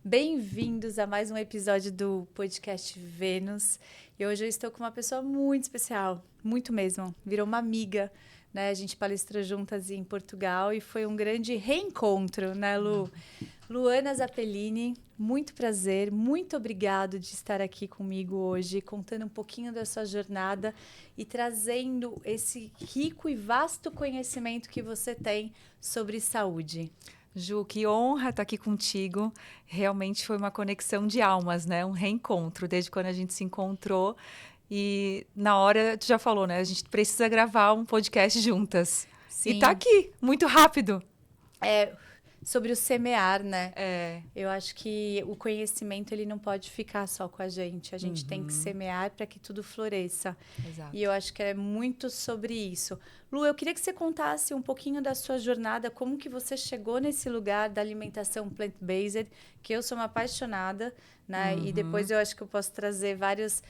Bem-vindos a mais um episódio do podcast Vênus. E hoje eu estou com uma pessoa muito especial, muito mesmo. Virou uma amiga, né? A gente palestrou juntas em Portugal e foi um grande reencontro, né, Lu? Luana Zappellini, muito prazer, muito obrigado de estar aqui comigo hoje, contando um pouquinho da sua jornada e trazendo esse rico e vasto conhecimento que você tem sobre saúde. Ju, que honra estar aqui contigo. Realmente foi uma conexão de almas, né? Um reencontro, desde quando a gente se encontrou. E na hora, tu já falou, né? A gente precisa gravar um podcast juntas. Sim. E tá aqui, muito rápido. Sobre o semear, né? É. Eu acho que o conhecimento ele não pode ficar só com a gente tem que semear para que tudo floresça. Exato. E eu acho que é muito sobre isso. Lu, eu queria que você contasse um pouquinho da sua jornada, como que você chegou nesse lugar da alimentação plant-based, que eu sou uma apaixonada, né? E depois eu acho que eu posso trazer vários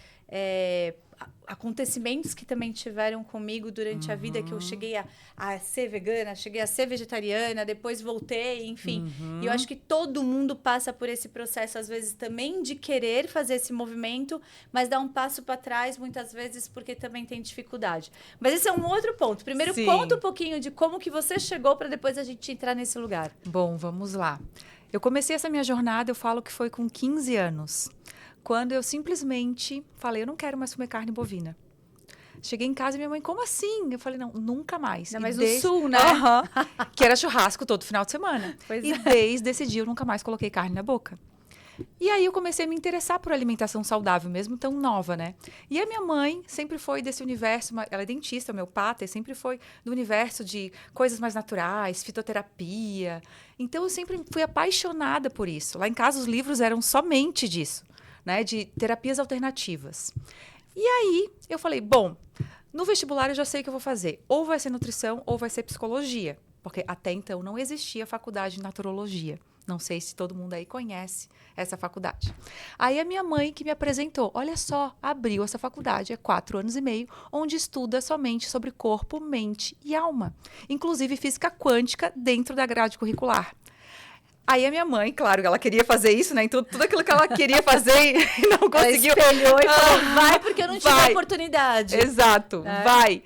acontecimentos que também tiveram comigo durante a vida, que eu cheguei a ser vegana, cheguei a ser vegetariana, depois voltei, enfim. E eu acho que todo mundo passa por esse processo, às vezes, também de querer fazer esse movimento, mas dá um passo para trás, muitas vezes, porque também tem dificuldade. Mas esse é um outro ponto. Primeiro, Sim. conta um pouquinho de como que você chegou para depois a gente entrar nesse lugar. Bom, vamos lá. Eu comecei essa minha jornada, eu falo que foi com 15 anos. Quando eu simplesmente falei, eu não quero mais comer carne bovina. Cheguei em casa e minha mãe, como assim? Eu falei, não, nunca mais. Ainda mais no sul, né? Que era churrasco todo final de semana. Pois e desde esse dia eu nunca mais coloquei carne na boca. E aí eu comecei a me interessar por alimentação saudável, mesmo tão nova, né? E a minha mãe sempre foi desse universo, ela é dentista, homeopata, e sempre foi do universo de coisas mais naturais, fitoterapia. Então eu sempre fui apaixonada por isso. Lá em casa os livros eram somente disso, né? De terapias alternativas. E aí eu falei, bom, no vestibular eu já sei o que eu vou fazer. Ou vai ser nutrição ou vai ser psicologia. Porque até então não existia faculdade de naturologia. Não sei se todo mundo aí conhece essa faculdade. Aí a minha mãe que me apresentou, olha só, abriu essa faculdade há 4 anos e meio, onde estuda somente sobre corpo, mente e alma. Inclusive física quântica dentro da grade curricular. Aí a minha mãe, claro, ela queria fazer isso, né? Então, tudo aquilo que ela queria fazer e não conseguiu. Ela espelhou e falou, vai porque eu não tive a oportunidade. Exato, vai.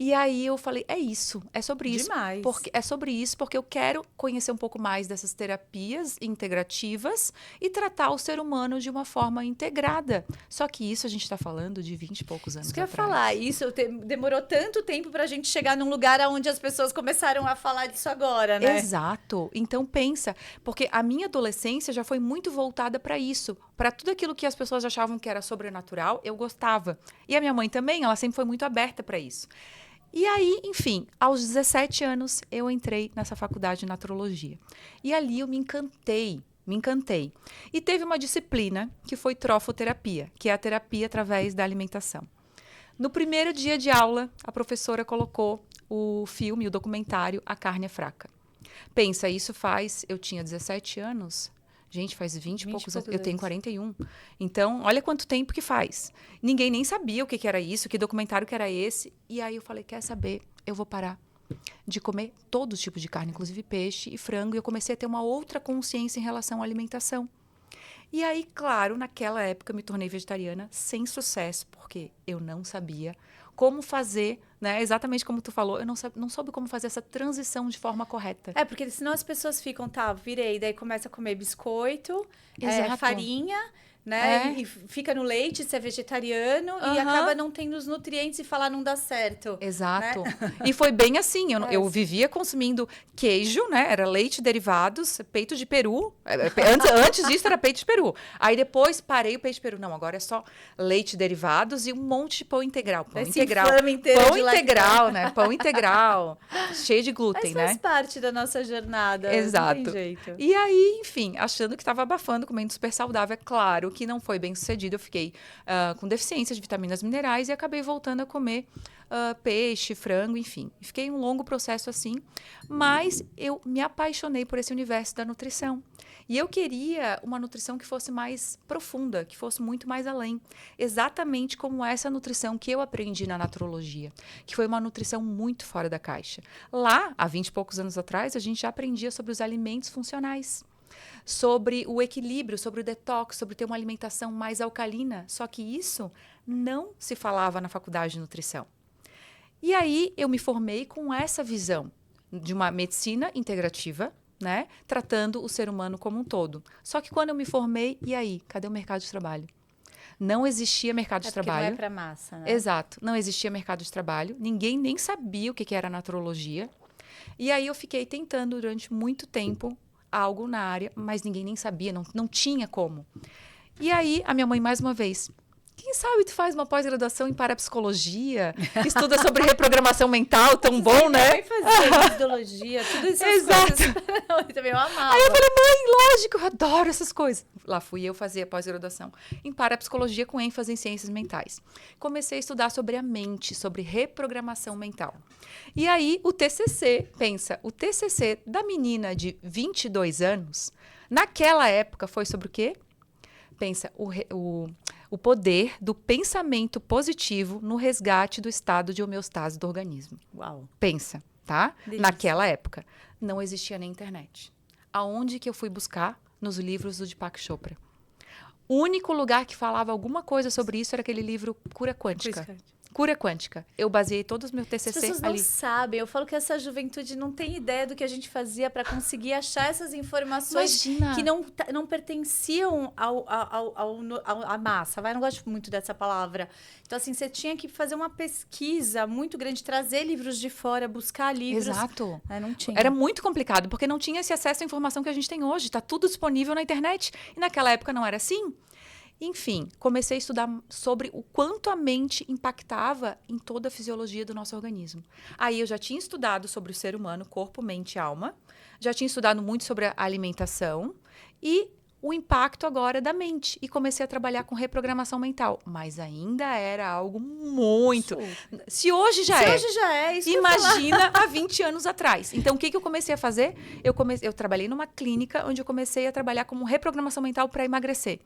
E aí eu falei, é isso, é sobre isso. Demais. É sobre isso, porque eu quero conhecer um pouco mais dessas terapias integrativas e tratar o ser humano de uma forma integrada. Só que isso a gente está falando de 20 e poucos anos Isso que eu ia atrás. falar, demorou tanto tempo pra gente chegar num lugar onde as pessoas começaram a falar disso agora, né? Exato. Então pensa, porque a minha adolescência já foi muito voltada para isso. Para tudo aquilo que as pessoas achavam que era sobrenatural, eu gostava. E a minha mãe também, ela sempre foi muito aberta para isso. E aí, enfim, aos 17 anos, eu entrei nessa faculdade de naturologia. E ali eu me encantei. E teve uma disciplina que foi trofoterapia, que é a terapia através da alimentação. No primeiro dia de aula, a professora colocou o filme, o documentário A Carne é Fraca. Pensa, eu tinha 17 anos... Gente, faz 20 e poucos anos. Eu tenho 41. Então, olha quanto tempo que faz. Ninguém nem sabia o que era isso, que documentário que era esse. E aí eu falei, quer saber? Eu vou parar de comer todos os tipos de carne, inclusive peixe e frango. E eu comecei a ter uma outra consciência em relação à alimentação. E aí, claro, naquela época eu me tornei vegetariana sem sucesso, porque eu não sabia como fazer, né? Exatamente como tu falou, eu não soube como fazer essa transição de forma correta. Porque senão as pessoas ficam, virei, daí começa a comer biscoito, farinha, né? E fica no leite, se é vegetariano, e acaba não tendo os nutrientes e falar não dá certo. Exato. Né? E foi bem assim, eu vivia consumindo queijo, né? Era leite derivados, peito de peru. Antes disso era peito de peru. Aí depois parei o peito de peru. Não, agora é só leite derivados e um monte de pão integral. Pão integral, né? Pão integral, cheio de glúten, né? Mas faz parte da nossa jornada. Exato. Não tem jeito. E aí, enfim, achando que estava abafando, comendo super saudável, é claro que não foi bem sucedido. Eu fiquei com deficiência de vitaminas minerais e acabei voltando a comer peixe, frango, enfim. Fiquei um longo processo assim, mas eu me apaixonei por esse universo da nutrição. E eu queria uma nutrição que fosse mais profunda, que fosse muito mais além. Exatamente como essa nutrição que eu aprendi na naturologia, que foi uma nutrição muito fora da caixa. Lá, há 20 e poucos anos atrás, a gente já aprendia sobre os alimentos funcionais. sobre o equilíbrio, sobre o detox, sobre ter uma alimentação mais alcalina. Só que isso não se falava na faculdade de nutrição. E aí eu me formei com essa visão de uma medicina integrativa, né? Tratando o ser humano como um todo. Só que quando eu me formei, e aí? Cadê o mercado de trabalho? Não existia mercado de trabalho. Não é para massa, né? Exato. Não existia mercado de trabalho. Ninguém nem sabia o que era naturologia. E aí eu fiquei tentando durante muito tempo algo na área, mas ninguém nem sabia, não tinha como. E aí a minha mãe, mais uma vez... Quem sabe tu faz uma pós-graduação em parapsicologia, estuda sobre reprogramação mental, tão bom, né? Vai fazer ideologia, tudo isso. Exato. Eu também amava. Aí eu falei, mãe, lógico, eu adoro essas coisas. Lá fui eu fazer a pós-graduação em parapsicologia com ênfase em ciências mentais. Comecei a estudar sobre a mente, sobre reprogramação mental. E aí o TCC, pensa, o TCC da menina de 22 anos, naquela época foi sobre o quê? Pensa, o poder do pensamento positivo no resgate do estado de homeostase do organismo. Uau. Pensa, tá? Delícia. Naquela época, não existia nem internet. Aonde que eu fui buscar? Nos livros do Deepak Chopra. O único lugar que falava alguma coisa sobre isso era aquele livro Cura Quântica. Cura Quântica. Eu baseei todos os meus TCC As pessoas ali. não sabem. Eu falo que essa juventude não tem ideia do que a gente fazia para conseguir achar essas informações. Imagina. Que não pertenciam à massa. Eu não gosto muito dessa palavra. Então, assim, você tinha que fazer uma pesquisa muito grande, trazer livros de fora, buscar livros. Exato. Não tinha. Era muito complicado, porque não tinha esse acesso à informação que a gente tem hoje. Está tudo disponível na internet. E naquela época não era assim. Enfim, comecei a estudar sobre o quanto a mente impactava em toda a fisiologia do nosso organismo. Aí eu já tinha estudado sobre o ser humano, corpo, mente e alma. Já tinha estudado muito sobre a alimentação e o impacto agora da mente. E comecei a trabalhar com reprogramação mental. Mas ainda era algo muito... Se hoje já é, isso imagina há 20 anos atrás. Então, o que eu comecei a fazer? Eu trabalhei numa clínica onde eu comecei a trabalhar como reprogramação mental para emagrecer.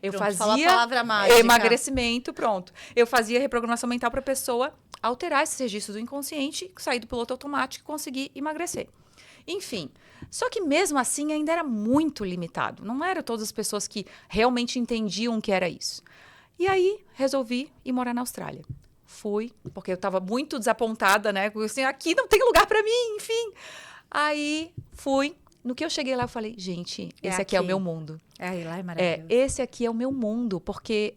Eu fazia a palavra mágica. Emagrecimento, pronto. Eu fazia reprogramação mental para a pessoa alterar esses registros do inconsciente, sair do piloto automático e conseguir emagrecer. Enfim, só que mesmo assim ainda era muito limitado. Não eram todas as pessoas que realmente entendiam o que era isso. E aí, resolvi ir morar na Austrália. Fui, porque eu estava muito desapontada, né? Assim, aqui não tem lugar para mim, enfim. Aí, fui. No que eu cheguei lá, eu falei, gente, esse aqui é o meu mundo. Lá é maravilhoso. Esse aqui é o meu mundo, porque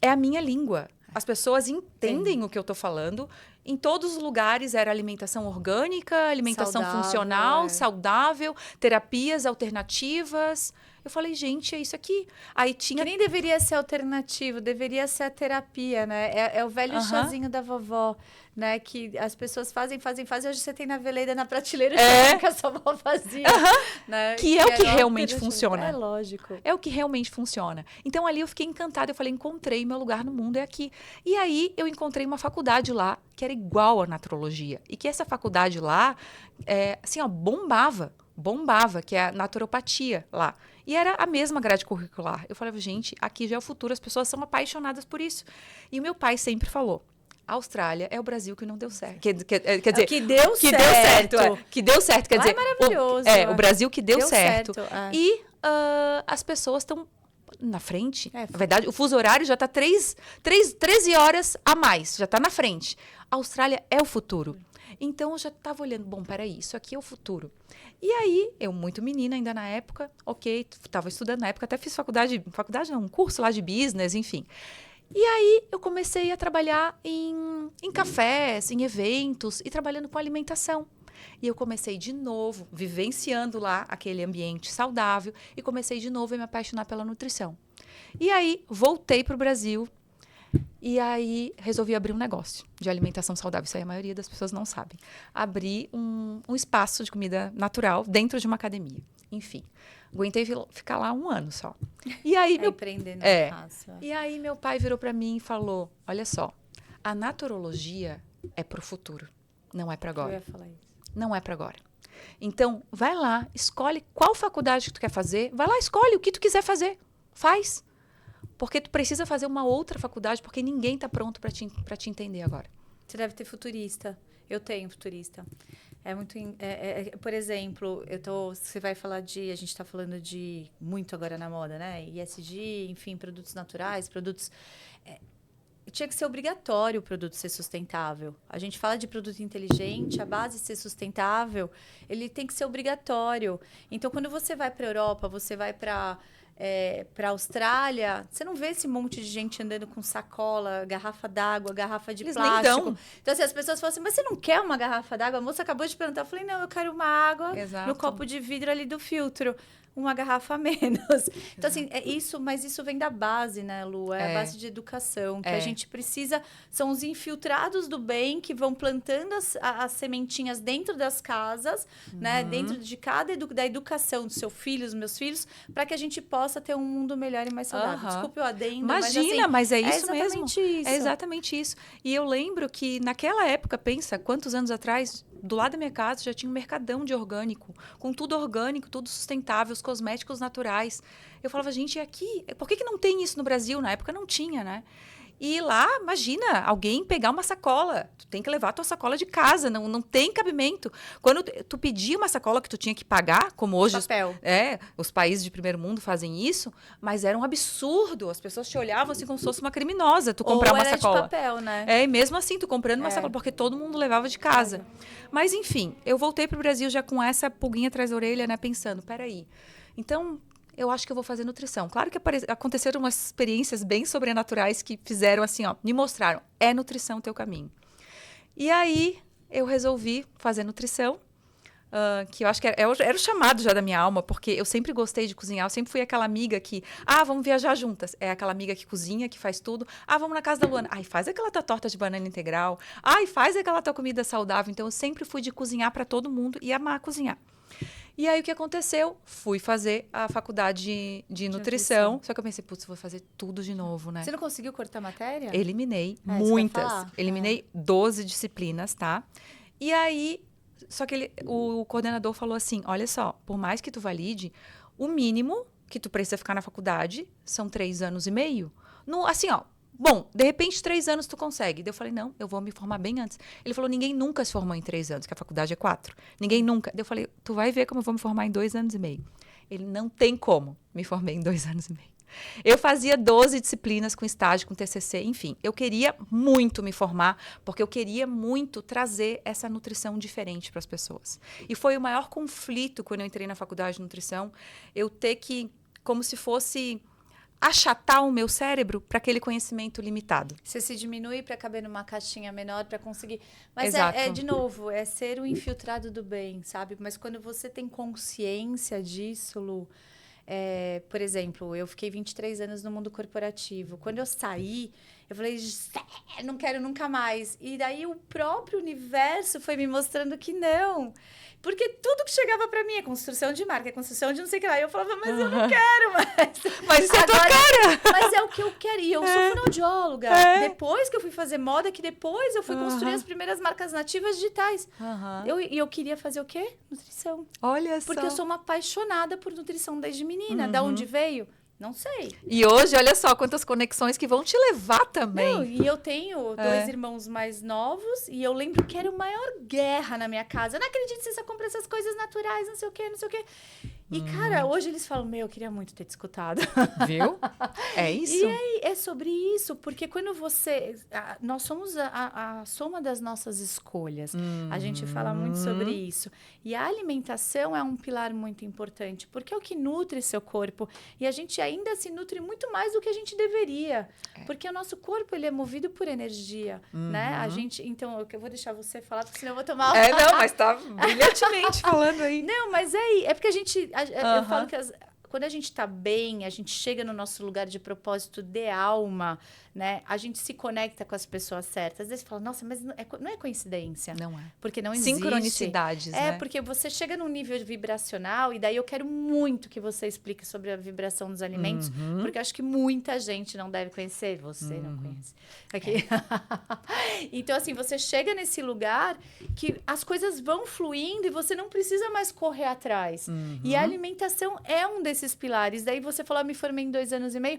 é a minha língua. As pessoas entendem o que eu estou falando. Em todos os lugares era alimentação orgânica, alimentação funcional, saudável, terapias alternativas. Eu falei, gente, é isso aqui. Aí tinha... Que nem deveria ser alternativo, deveria ser a terapia, né? É o velho chazinho da vovó, né? Que as pessoas fazem. Hoje você tem na veleira, na prateleira, que a sua avó fazia. Né? Que é o que realmente funciona. É lógico. É o que realmente funciona. Então, ali eu fiquei encantada. Eu falei, encontrei meu lugar no mundo, é aqui. E aí, eu encontrei uma faculdade lá, que era igual à naturologia. E que essa faculdade lá, assim, ó, bombava, que é a naturopatia lá. E era a mesma grade curricular. Eu falava, gente, aqui já é o futuro, as pessoas são apaixonadas por isso. E o meu pai sempre falou, a Austrália é o Brasil que não deu certo. Quer dizer, que deu certo. Que deu certo, quer lá dizer, é maravilhoso. o Brasil que deu certo. E as pessoas estão na frente. Na verdade, o fuso horário já está 13 horas a mais, já está na frente. A Austrália é o futuro. Então, eu já estava olhando, bom, peraí, isso aqui é o futuro. E aí, eu muito menina ainda na época, estava estudando na época, até fiz um curso lá de business, enfim. E aí, eu comecei a trabalhar em cafés, em eventos e trabalhando com alimentação. E eu comecei de novo, vivenciando lá aquele ambiente saudável e comecei de novo a me apaixonar pela nutrição. E aí, voltei para o Brasil. E aí, resolvi abrir um negócio de alimentação saudável. Isso aí a maioria das pessoas não sabem. Abri um espaço de comida natural dentro de uma academia. Enfim, aguentei ficar lá 1 ano só. E aí, empreender não é fácil. E aí, meu pai virou para mim e falou, olha só, a naturologia é pro futuro, não é para agora. Eu ia falar isso. Não é para agora. Então, vai lá, escolhe qual faculdade que tu quer fazer. Vai lá, escolhe o que tu quiser fazer. Faz. Porque tu precisa fazer uma outra faculdade, porque ninguém está pronto para te entender agora. Você deve ter futurista. Eu tenho futurista. É muito. Por exemplo, você vai falar a gente está falando de muito agora na moda, né? ESG, enfim, produtos naturais, produtos. Tinha que ser obrigatório o produto ser sustentável. A gente fala de produto inteligente, a base ser sustentável, ele tem que ser obrigatório. Então, quando você vai para a Europa, você vai para a Austrália, você não vê esse monte de gente andando com sacola, garrafa d'água, garrafa de Eles plástico. nem dão. Então, assim, as pessoas falam assim, mas você não quer uma garrafa d'água? A moça acabou de perguntar. Eu falei, não, eu quero uma água Exato. no copo de vidro ali do filtro. Uma garrafa a menos. Então, assim, mas isso vem da base, né, Lu? É a base de educação, que a gente precisa... São os infiltrados do bem que vão plantando as sementinhas dentro das casas, né? Dentro de da educação do seu filho, dos meus filhos, para que a gente possa ter um mundo melhor e mais saudável. Desculpe o adendo, Imagina, mas é isso mesmo. Isso. É exatamente isso. E eu lembro que naquela época, pensa, quantos anos atrás... Do lado da minha casa já tinha um mercadão de orgânico, com tudo orgânico, tudo sustentável, os cosméticos naturais. Eu falava, gente, e aqui? Por que não tem isso no Brasil? Na época não tinha, né? E lá, imagina, alguém pegar uma sacola. Tu tem que levar a tua sacola de casa, não tem cabimento. Quando tu pedia uma sacola que tu tinha que pagar, como hoje os países de primeiro mundo fazem isso, mas era um absurdo. As pessoas te olhavam assim como se fosse uma criminosa, tu comprar uma sacola. De papel, né? E mesmo assim, tu comprando uma sacola, porque todo mundo levava de casa. Mas, enfim, eu voltei pro Brasil já com essa pulguinha atrás da orelha, né? Pensando, peraí, então... Eu acho que eu vou fazer nutrição. Claro que aconteceram umas experiências bem sobrenaturais que fizeram assim, ó, me mostraram, é nutrição o teu caminho. E aí, eu resolvi fazer nutrição, que eu acho que era o chamado já da minha alma, porque eu sempre gostei de cozinhar, eu sempre fui aquela amiga que, vamos viajar juntas. É aquela amiga que cozinha, que faz tudo. Vamos na casa da Luana. Faz aquela tua torta de banana integral. Faz aquela tua comida saudável. Então, eu sempre fui de cozinhar para todo mundo e amar cozinhar. E aí, o que aconteceu? Fui fazer a faculdade de nutrição. Só que eu pensei, putz, vou fazer tudo de novo, né? Você não conseguiu cortar matéria? Eliminei muitas. Eliminei 12 disciplinas, tá? E aí, só que o coordenador falou assim, olha só, por mais que tu valide, o mínimo que tu precisa ficar na faculdade são 3 anos e meio. Assim, ó. Bom, de repente, 3 anos tu consegue. Daí eu falei, não, eu vou me formar bem antes. Ele falou, ninguém nunca se formou em 3 anos, que a faculdade é 4. Ninguém nunca. Daí eu falei, tu vai ver como eu vou me formar em 2 anos e meio. Ele, não tem como. Me formei em 2 anos e meio. Eu fazia 12 disciplinas com estágio, com TCC, enfim. Eu queria muito me formar, porque eu queria muito trazer essa nutrição diferente para as pessoas. E foi o maior conflito quando eu entrei na faculdade de nutrição, eu ter que, como se fosse... achatar o meu cérebro para aquele conhecimento limitado. Você se diminui para caber numa caixinha menor para conseguir... Mas Exato. de novo, é ser o infiltrado do bem, sabe? Mas quando você tem consciência disso, Lu... por exemplo, eu fiquei 23 anos no mundo corporativo. Quando eu saí, eu falei, não quero nunca mais. E daí o próprio universo foi me mostrando que não. Porque tudo que chegava pra mim é construção de marca, é construção de não sei o que lá. E eu falava, mas eu não quero mais. Mas isso é tua cara! Mas é o que eu quero. E eu sou fonoaudióloga. Depois que eu fui fazer moda, que depois eu fui construir as primeiras marcas nativas digitais. E eu queria fazer o quê? Nutrição. Olha só. Porque eu sou uma apaixonada por nutrição desde menina. Da onde veio? Não sei. E hoje, olha só quantas conexões que vão te levar também. Não, e eu tenho 2 irmãos mais novos e eu lembro que era a maior guerra na minha casa. Eu não acredito que você só compra essas coisas naturais, não sei o quê, não sei o quê. E, cara, hoje eles falam, eu queria muito ter te escutado. Viu? É isso. E aí, é sobre isso, porque quando você... nós somos a soma das nossas escolhas. A gente fala muito sobre isso. E a alimentação é um pilar muito importante, porque é o que nutre seu corpo. E a gente ainda se nutre muito mais do que a gente deveria. Porque o nosso corpo, ele é movido por energia, né? A gente... Então, eu vou deixar você falar, porque senão eu vou tomar... Não, mas tá brilhantemente falando aí. Não, mas é porque a gente... Eu falo que quando a gente está bem, a gente chega no nosso lugar de propósito de alma, né? A gente se conecta com as pessoas certas. Às vezes você fala, nossa, mas não é coincidência. Não é. Porque não existe. Sincronicidades, né? Porque você chega num nível vibracional e daí eu quero muito que você explique sobre a vibração dos alimentos, porque eu acho que muita gente não deve conhecer. Você não conhece. Aqui. Então, assim, você chega nesse lugar que as coisas vão fluindo e você não precisa mais correr atrás. E a alimentação é um desses esses pilares. Daí você falou, me formei em 2 anos e meio.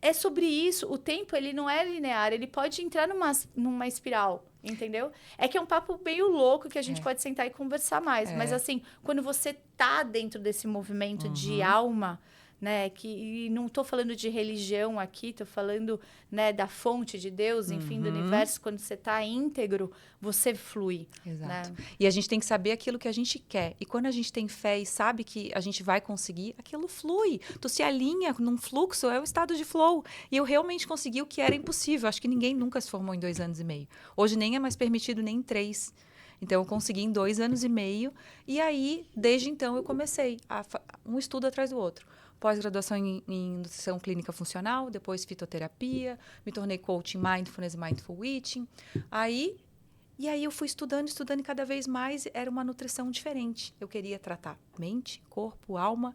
É sobre isso. O tempo, ele não é linear. Ele pode entrar numa espiral, entendeu? É que é um papo meio louco que a gente pode sentar e conversar mais. Mas, assim, quando você tá dentro desse movimento de alma, né, e não estou falando de religião aqui, estou falando, né, da fonte de Deus, enfim, do universo. Quando você está íntegro, você flui. Exato. Né? E a gente tem que saber aquilo que a gente quer. E quando a gente tem fé e sabe que a gente vai conseguir, aquilo flui. Tu se alinha num fluxo, é o estado de flow. E eu realmente consegui o que era impossível. Acho que ninguém nunca se formou em 2 anos e meio. Hoje nem é mais permitido nem em 3. Então, eu consegui em 2 anos e meio. E aí, desde então, eu comecei um estudo atrás do outro. Pós-graduação em nutrição clínica funcional, depois fitoterapia, me tornei coach em mindfulness e mindful eating. E aí eu fui estudando e cada vez mais era uma nutrição diferente. Eu queria tratar mente, corpo, alma,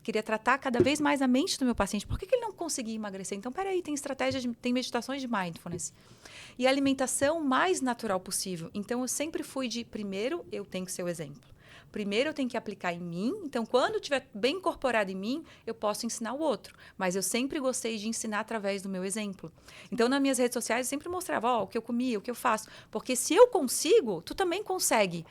queria tratar cada vez mais a mente do meu paciente. Por que ele não conseguia emagrecer? Então, peraí, tem estratégias, tem meditações de mindfulness. E a alimentação mais natural possível. Então, eu sempre fui primeiro, eu tenho que ser o exemplo. Primeiro eu tenho que aplicar em mim, então quando estiver bem incorporado em mim, eu posso ensinar o outro. Mas eu sempre gostei de ensinar através do meu exemplo. Então, nas minhas redes sociais, eu sempre mostrava o que eu comia, o que eu faço. Porque se eu consigo, tu também consegue,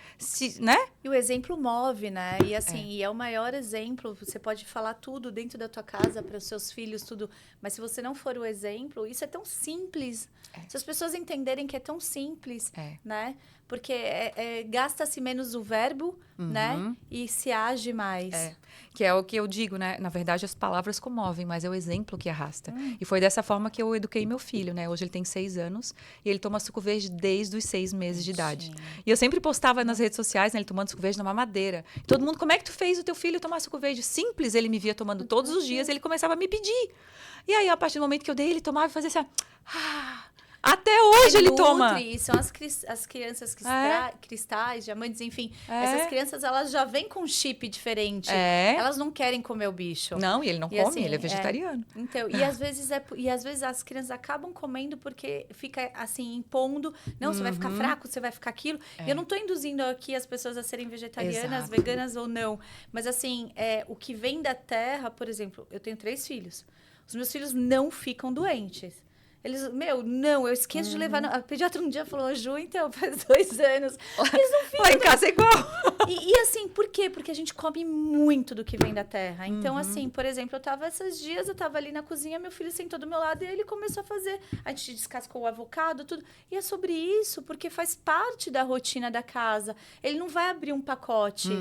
né? E o exemplo move, né? E assim, e é o maior exemplo. Você pode falar tudo dentro da tua casa, para os seus filhos, tudo. Mas se você não for o exemplo, isso é tão simples. Se as pessoas entenderem que é tão simples, né? Porque gasta-se menos o verbo, né? E se age mais. Que é o que eu digo, né? Na verdade, as palavras comovem, mas é o exemplo que arrasta. E foi dessa forma que eu eduquei meu filho, né? Hoje ele tem 6 anos e ele toma suco verde desde os 6 meses de idade. E eu sempre postava nas redes sociais, né? Ele tomando suco verde na mamadeira. E todo mundo, como é que tu fez o teu filho tomar suco verde? Simples, ele me via tomando todos os dias e ele começava a me pedir. E aí, a partir do momento que eu dei, ele tomava e fazia assim, até hoje ele toma. E são as crianças cristais, diamantes, enfim. Essas crianças, elas já vêm com um chip diferente. Elas não querem comer o bicho. Não, e ele não come, assim, ele é vegetariano. Então, e às vezes as crianças acabam comendo porque fica assim, impondo. Não, você vai ficar fraco, você vai ficar aquilo. E eu não estou induzindo aqui as pessoas a serem vegetarianas, veganas ou não. Mas assim, o que vem da terra, por exemplo, eu tenho 3 filhos. Os meus filhos não ficam doentes. Eles, eu esqueço de levar... A pediatra um dia falou, Ju, então, faz 2 anos. Eles não ficam... Lá em casa é igual. E assim, por quê? Porque a gente come muito do que vem da terra. Então, assim, por exemplo, eu tava ali na cozinha, meu filho sentou do meu lado e ele começou a fazer. A gente descascou o avocado, tudo. E é sobre isso, porque faz parte da rotina da casa. Ele não vai abrir um pacote.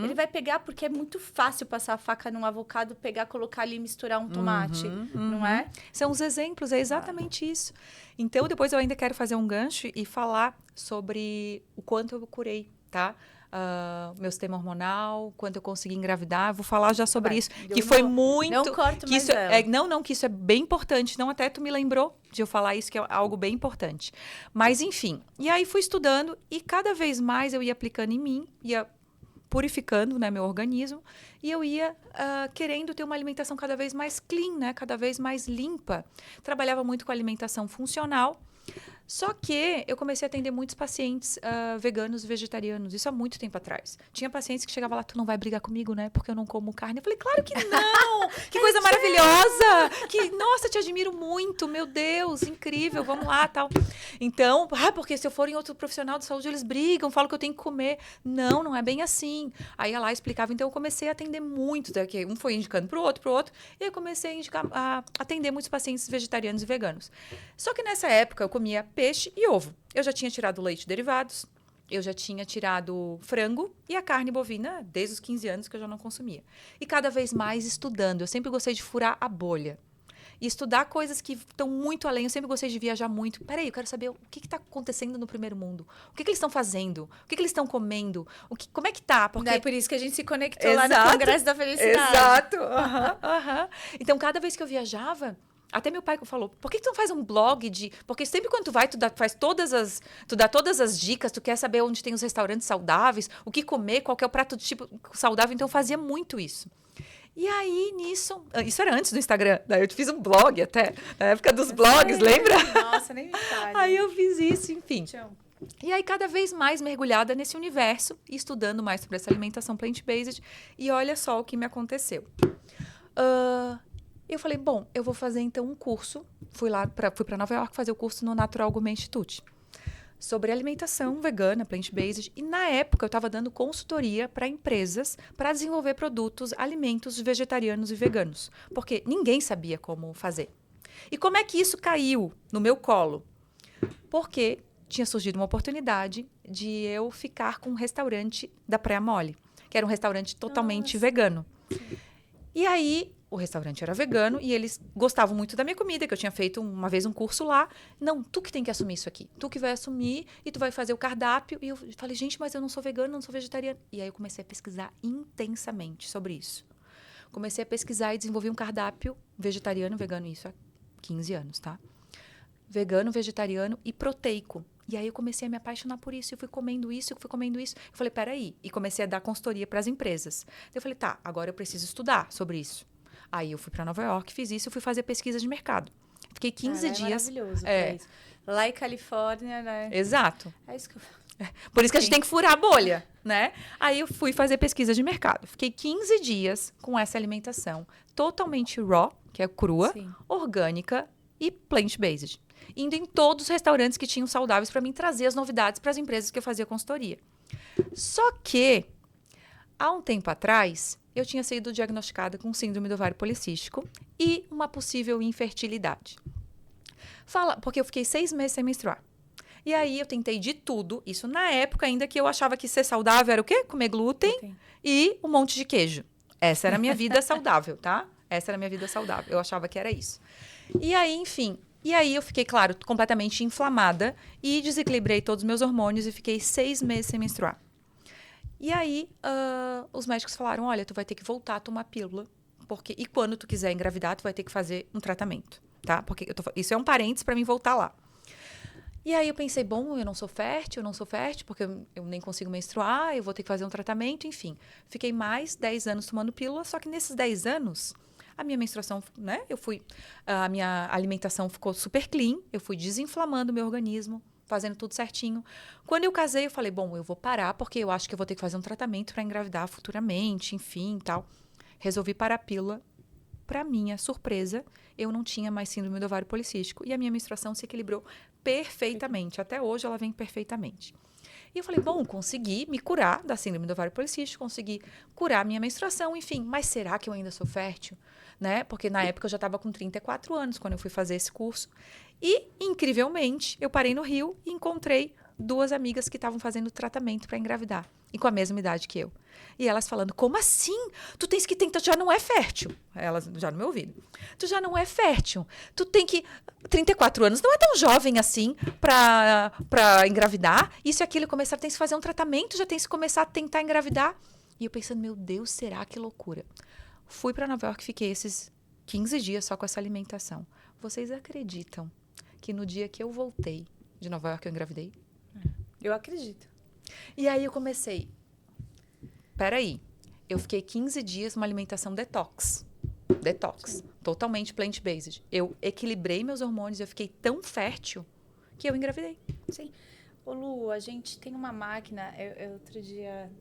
Ele vai pegar, porque é muito fácil passar a faca num avocado, pegar, colocar ali e misturar um tomate. Não é? São os exemplos, é exatamente isso. Então, depois eu ainda quero fazer um gancho e falar sobre o quanto eu curei, tá? Meu sistema hormonal, quanto eu consegui engravidar. Vou falar já sobre isso, que foi muito... Não corto que mais isso ela. que isso é bem importante. Não, até tu me lembrou de eu falar isso, que é algo bem importante. Mas, enfim. E aí, fui estudando e cada vez mais eu ia aplicando em mim, ia purificando, né, meu organismo, e eu ia querendo ter uma alimentação cada vez mais clean, né, cada vez mais limpa. Trabalhava muito com alimentação funcional, só que eu comecei a atender muitos pacientes veganos e vegetarianos, isso há muito tempo atrás. Tinha pacientes que chegavam lá, tu não vai brigar comigo, né, porque eu não como carne. Eu falei, claro que não! Que coisa maravilhosa! Que, nossa, te admiro muito, meu Deus, incrível, vamos lá, tal. Então, porque se eu for em outro profissional de saúde, eles brigam, falam que eu tenho que comer. Não, não é bem assim. Aí ela explicava, então eu comecei a atender muito, daqui, um foi indicando pro outro, e eu comecei a atender muitos pacientes vegetarianos e veganos. Só que nessa época eu comia peixe e ovo. Eu já tinha tirado leite e derivados, eu já tinha tirado frango e a carne bovina desde os 15 anos que eu já não consumia. E cada vez mais estudando. Eu sempre gostei de furar a bolha. E estudar coisas que estão muito além. Eu sempre gostei de viajar muito. Peraí, eu quero saber o que está acontecendo no primeiro mundo. O que eles estão fazendo? O que eles estão comendo? Como é que tá? Porque... É por isso que a gente se conectou lá no Congresso da Felicidade. Exato. Então, cada vez que eu viajava... Até meu pai falou, por que tu não faz um blog de... Porque sempre quando tu vai, tu dá todas as dicas, tu quer saber onde tem os restaurantes saudáveis, o que comer, qual que é o prato tipo saudável. Então, eu fazia muito isso. E aí, nisso... Isso era antes do Instagram. Daí eu fiz um blog até, na época dos blogs, lembra? Nossa, nem me fale. Aí eu fiz isso, enfim. E aí, cada vez mais mergulhada nesse universo, e estudando mais sobre essa alimentação plant-based. E olha só o que me aconteceu. Eu falei, bom, eu vou fazer então um curso. Fui para Nova York fazer o curso no Natural Gourmet Institute sobre alimentação vegana, plant-based. E na época eu estava dando consultoria para empresas para desenvolver produtos, alimentos vegetarianos e veganos, porque ninguém sabia como fazer. E como é que isso caiu no meu colo? Porque tinha surgido uma oportunidade de eu ficar com um restaurante da Praia Mole, que era um restaurante totalmente vegano. E aí, o restaurante era vegano e eles gostavam muito da minha comida, que eu tinha feito uma vez um curso lá. Não, tu que tem que assumir isso aqui. Tu que vai assumir e tu vai fazer o cardápio. E eu falei, gente, mas eu não sou vegano, não sou vegetariana. E aí eu comecei a pesquisar intensamente sobre isso. Comecei a pesquisar e desenvolvi um cardápio vegetariano, vegano, isso há 15 anos, tá? Vegano, vegetariano e proteico. E aí eu comecei a me apaixonar por isso. Eu fui comendo isso, eu fui comendo isso. Eu falei, peraí. E comecei a dar consultoria para as empresas. Eu falei, tá, agora eu preciso estudar sobre isso. Aí eu fui para Nova York, fiz isso, eu fui fazer pesquisa de mercado. Fiquei 15 dias. É maravilhoso pra isso. Lá em Califórnia, né? Exato. É isso que eu... Por isso que a gente tem que furar a bolha, né? Aí eu fui fazer pesquisa de mercado. Fiquei 15 dias com essa alimentação totalmente raw, que é crua, orgânica e plant-based. Indo em todos os restaurantes que tinham saudáveis para mim trazer as novidades para as empresas que eu fazia consultoria. Só que, há um tempo atrás, eu tinha sido diagnosticada com síndrome do ovário policístico e uma possível infertilidade. Porque eu fiquei 6 meses sem menstruar. E aí eu tentei de tudo, isso na época ainda que eu achava que ser saudável era o quê? Comer glúten e um monte de queijo. Essa era a minha vida saudável, tá? Essa era a minha vida saudável. Eu achava que era isso. E aí, enfim... E aí eu fiquei, claro, completamente inflamada e desequilibrei todos os meus hormônios e fiquei 6 meses sem menstruar. E aí os médicos falaram, olha, tu vai ter que voltar a tomar pílula, e quando tu quiser engravidar, tu vai ter que fazer um tratamento, tá? Porque isso é um parênteses para mim voltar lá. E aí eu pensei, bom, eu não sou fértil, porque eu nem consigo menstruar, eu vou ter que fazer um tratamento, enfim. Fiquei mais 10 anos tomando pílula, só que nesses 10 anos... A minha menstruação, né? A minha alimentação ficou super clean. Eu fui desinflamando o meu organismo, fazendo tudo certinho. Quando eu casei, eu falei, bom, eu vou parar, porque eu acho que eu vou ter que fazer um tratamento para engravidar futuramente, enfim, tal. Resolvi parar a pílula. Para minha surpresa, eu não tinha mais síndrome do ovário policístico. E a minha menstruação se equilibrou perfeitamente. Até hoje, ela vem perfeitamente. E eu falei, bom, consegui me curar da síndrome do ovário policístico, consegui curar minha menstruação, enfim. Mas será que eu ainda sou fértil? Né? Porque na época eu já estava com 34 anos quando eu fui fazer esse curso. E, incrivelmente, eu parei no Rio e encontrei 2 amigas que estavam fazendo tratamento para engravidar. E com a mesma idade que eu. E elas falando, como assim? Tu tens que tentar, tu já não é fértil. Elas já no meu ouvido. Tu já não é fértil. Tu tem que... 34 anos não é tão jovem assim para engravidar. Isso e aquilo. Tem que fazer um tratamento, já tem que começar a tentar engravidar. E eu pensando, meu Deus, será que loucura? Fui para Nova York e fiquei esses 15 dias só com essa alimentação. Vocês acreditam que no dia que eu voltei de Nova York eu engravidei? Eu acredito. E aí eu comecei... Peraí, eu fiquei 15 dias numa alimentação detox. Totalmente plant-based. Eu equilibrei meus hormônios, eu fiquei tão fértil que eu engravidei. Sim. Ô Lu, a gente tem uma máquina, eu outro dia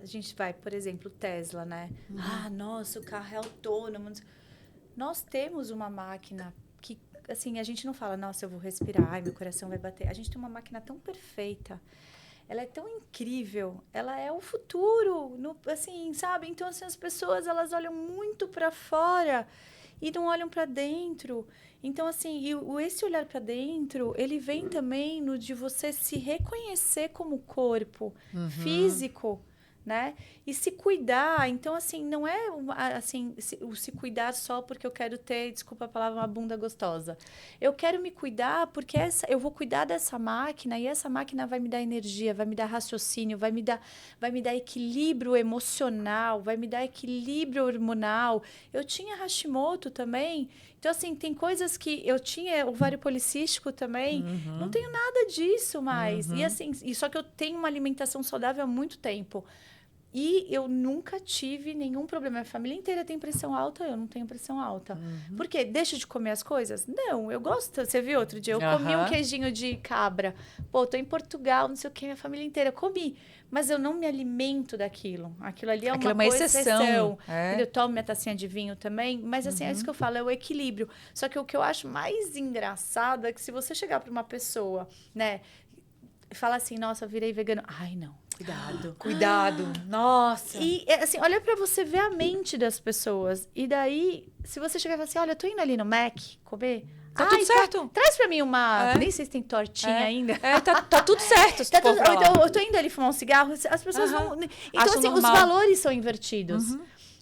a gente vai, por exemplo, Tesla, né? Nossa, o carro é autônomo. Nós temos uma máquina que, assim, a gente não fala, nossa, eu vou respirar, ai, meu coração vai bater. A gente tem uma máquina tão perfeita. Ela é tão incrível, ela é o futuro, assim, sabe? Então, assim, as pessoas, elas olham muito para fora e não olham para dentro. Então, assim, esse olhar para dentro, ele vem também no de você se reconhecer como corpo físico, né? E se cuidar. Então, assim, não é assim, se cuidar só porque eu quero ter, desculpa a palavra, uma bunda gostosa. Eu quero me cuidar porque eu vou cuidar dessa máquina e essa máquina vai me dar energia, vai me dar raciocínio, vai me dar equilíbrio emocional, vai me dar equilíbrio hormonal. Eu tinha Hashimoto também. Então, assim, tem coisas que eu tinha, ovário policístico também. Não tenho nada disso mais. E, assim, só que eu tenho uma alimentação saudável há muito tempo. E eu nunca tive nenhum problema. A família inteira tem pressão alta, eu não tenho pressão alta. Por quê? Deixo de comer as coisas? Não, eu gosto. Você viu outro dia? Eu comi um queijinho de cabra. Pô, tô em Portugal, não sei o quê, minha família inteira. Comi. Mas eu não me alimento daquilo. Aquilo ali é uma coisa, exceção. Eu tomo minha tacinha de vinho também. Mas assim, é isso que eu falo, é o equilíbrio. Só que o que eu acho mais engraçado é que se você chegar para uma pessoa, né, e falar assim, nossa, virei vegano. Ai, não. Cuidado. Nossa. E, assim, olha pra você ver a mente das pessoas. E daí, se você chegar e falar assim, olha, eu tô indo ali no Mac comer. Tá tudo certo. Traz pra mim uma... Nem sei se tem tortinha ainda. Tá tudo certo. Então, eu tô indo ali fumar um cigarro. As pessoas vão... Então, acho assim, normal. os valores são invertidos.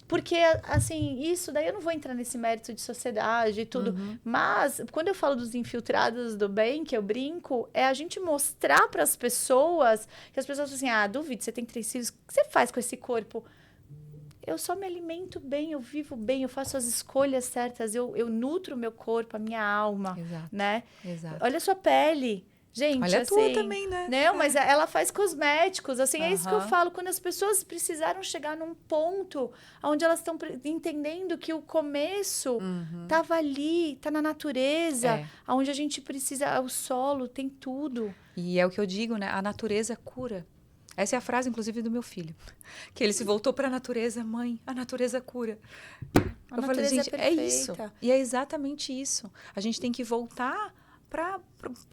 Porque, assim, isso daí eu não vou entrar nesse mérito de sociedade e tudo. Mas, quando eu falo dos infiltrados do bem, que eu brinco, é a gente mostrar para as pessoas, que as pessoas falam assim, duvido, você tem 3 filhos, o que você faz com esse corpo? Eu só me alimento bem, eu vivo bem, eu faço as escolhas certas, eu nutro o meu corpo, a minha alma, né? Exato. Olha a sua pele. Gente, olha assim, a tua também, né? Não, mas ela faz cosméticos, assim, é isso que eu falo. Quando as pessoas precisaram chegar num ponto onde elas estão entendendo que o começo tava ali, tá na natureza, onde a gente precisa, o solo, tem tudo. E é o que eu digo, né? A natureza cura. Essa é a frase, inclusive, do meu filho. Que ele se voltou para a natureza, mãe, a natureza cura. Eu falei, gente, é isso. E é exatamente isso. A gente tem que voltar para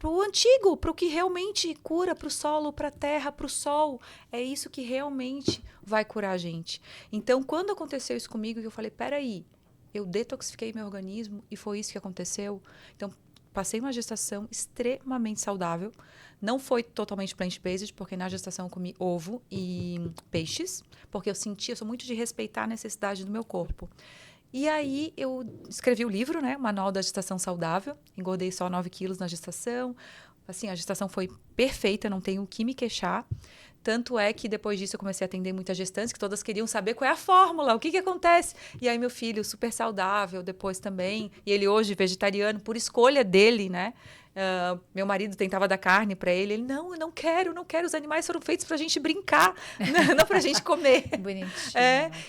o antigo, para o que realmente cura, para o solo, para a terra, para o sol. É isso que realmente vai curar a gente. Então, quando aconteceu isso comigo, eu falei, peraí, eu detoxifiquei meu organismo e foi isso que aconteceu. Então, passei uma gestação extremamente saudável. Não foi totalmente plant-based, porque na gestação eu comi ovo e peixes, porque eu sou muito de respeitar a necessidade do meu corpo. E aí eu escrevi o livro, né? Manual da Gestação Saudável. Engordei só 9 quilos na gestação. Assim, a gestação foi perfeita, não tenho o que me queixar. Tanto é que depois disso eu comecei a atender muitas gestantes, que todas queriam saber qual é a fórmula, o que acontece. E aí meu filho, super saudável, depois também. E ele hoje vegetariano, por escolha dele, né? Meu marido tentava dar carne para ele. Ele, não, eu não quero. Os animais foram feitos pra gente brincar, não pra gente comer. Bonitinho.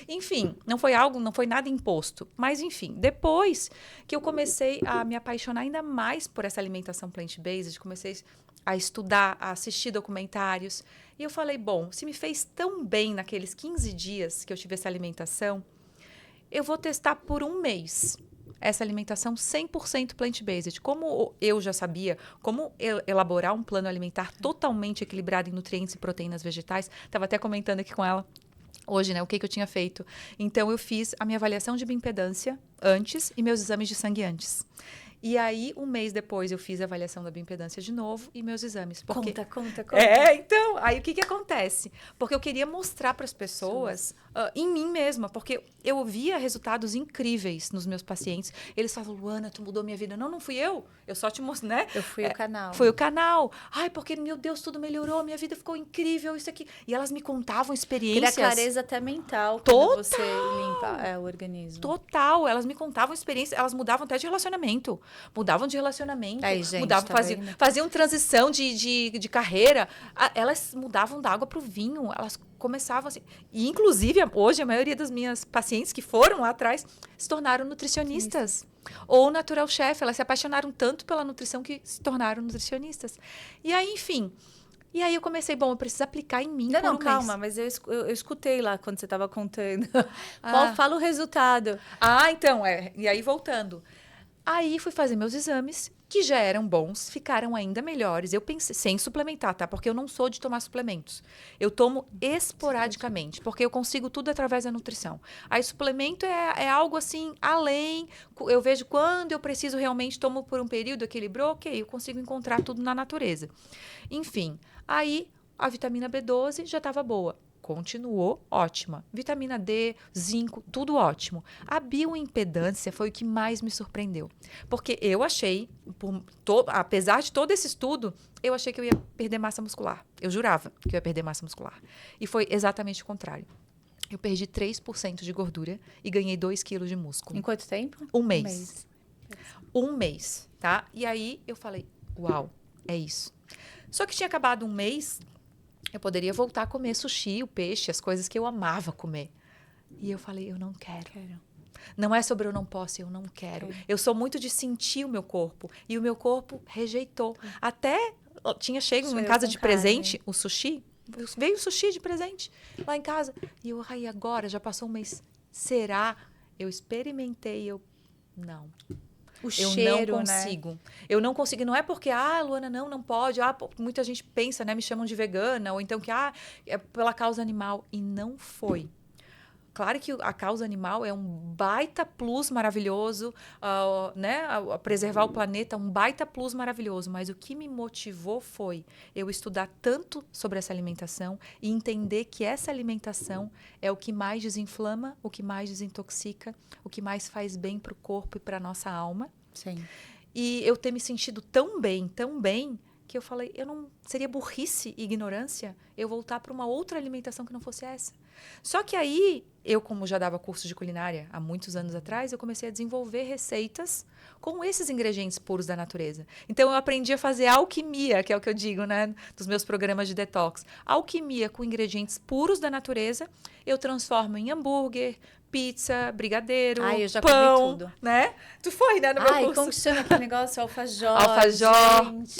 Enfim, não foi nada imposto. Mas, enfim, depois que eu comecei a me apaixonar ainda mais por essa alimentação plant-based, comecei a estudar, a assistir documentários. E eu falei, bom, se me fez tão bem naqueles 15 dias que eu tive essa alimentação, eu vou testar por 1 mês essa alimentação 100% plant-based. Como eu já sabia como elaborar um plano alimentar totalmente equilibrado em nutrientes e proteínas vegetais, estava até comentando aqui com ela hoje, né, o que eu tinha feito. Então, eu fiz a minha avaliação de bioimpedância antes e meus exames de sangue antes. E aí, 1 mês depois, eu fiz a avaliação da bioimpedância de novo e meus exames. Porque... Conta. Então, aí o que acontece? Porque eu queria mostrar para as pessoas, em mim mesma, porque eu via resultados incríveis nos meus pacientes. Eles falavam, Luana, tu mudou minha vida. Não fui eu. Eu só te mostrei, né? Eu fui o canal. Foi o canal. Ai, porque, meu Deus, tudo melhorou, minha vida ficou incrível, isso aqui. E elas me contavam experiências. Cria clareza até mental quando você limpa o organismo. Total. Elas me contavam experiências, elas mudavam até de relacionamento. Aí, gente, faziam transição de carreira. Elas mudavam da água para o vinho. Elas começavam assim. E, inclusive, hoje, a maioria das minhas pacientes que foram lá atrás se tornaram nutricionistas. Ou natural chef. Elas se apaixonaram tanto pela nutrição que se tornaram nutricionistas. E aí, enfim... E aí eu comecei, eu preciso aplicar em mim por um calma, mês. mas eu escutei lá quando você estava contando. Fala o resultado. Então, e aí voltando. Aí fui fazer meus exames, que já eram bons, ficaram ainda melhores. Eu pensei, sem suplementar, tá? Porque eu não sou de tomar suplementos. Eu tomo esporadicamente, porque eu consigo tudo através da nutrição. Aí suplemento é algo assim, além. Eu vejo quando eu preciso realmente, tomo por um período, equilibrou, ok, eu consigo encontrar tudo na natureza. Enfim, aí a vitamina B12 já estava boa. Continuou ótima. Vitamina D, zinco, tudo ótimo. A bioimpedância foi o que mais me surpreendeu. Porque eu achei, apesar de todo esse estudo, eu achei que eu ia perder massa muscular. Eu jurava que eu ia perder massa muscular. E foi exatamente o contrário. Eu perdi 3% de gordura e ganhei 2 quilos de músculo. Em quanto tempo? 1 mês. 1 mês, tá? E aí eu falei, uau, é isso. Só que tinha acabado 1 mês... Eu poderia voltar a comer sushi, o peixe, as coisas que eu amava comer. E eu falei, eu não quero. Não é sobre eu não posso, eu não quero. Eu sou muito de sentir o meu corpo. E o meu corpo rejeitou. Até tinha chego em casa de presente o sushi. Veio o sushi de presente lá em casa. E eu, ai, agora? Já passou um mês. Será? Eu experimentei, não. O cheiro, eu não consigo. Né? Eu não consigo. Não é porque, Luana, não pode. Muita gente pensa, né? Me chamam de vegana. Ou então que, é pela causa animal. E não foi. Claro que a causa animal é um baita plus maravilhoso, né? Preservar o planeta é um baita plus maravilhoso. Mas o que me motivou foi eu estudar tanto sobre essa alimentação e entender que essa alimentação é o que mais desinflama, o que mais desintoxica, o que mais faz bem para o corpo e para a nossa alma. Sim. E eu ter me sentido tão bem, que eu falei, seria burrice e ignorância eu voltar para uma outra alimentação que não fosse essa. Só que aí, eu como já dava curso de culinária há muitos anos atrás, eu comecei a desenvolver receitas com esses ingredientes puros da natureza. Então, eu aprendi a fazer alquimia, que é o que eu digo, né, dos meus programas de detox. Alquimia com ingredientes puros da natureza, eu transformo em hambúrguer, pizza, brigadeiro, eu já pão, comi tudo. Né? Tu foi, né, no meu curso. Como que chama aquele negócio? Alfajor.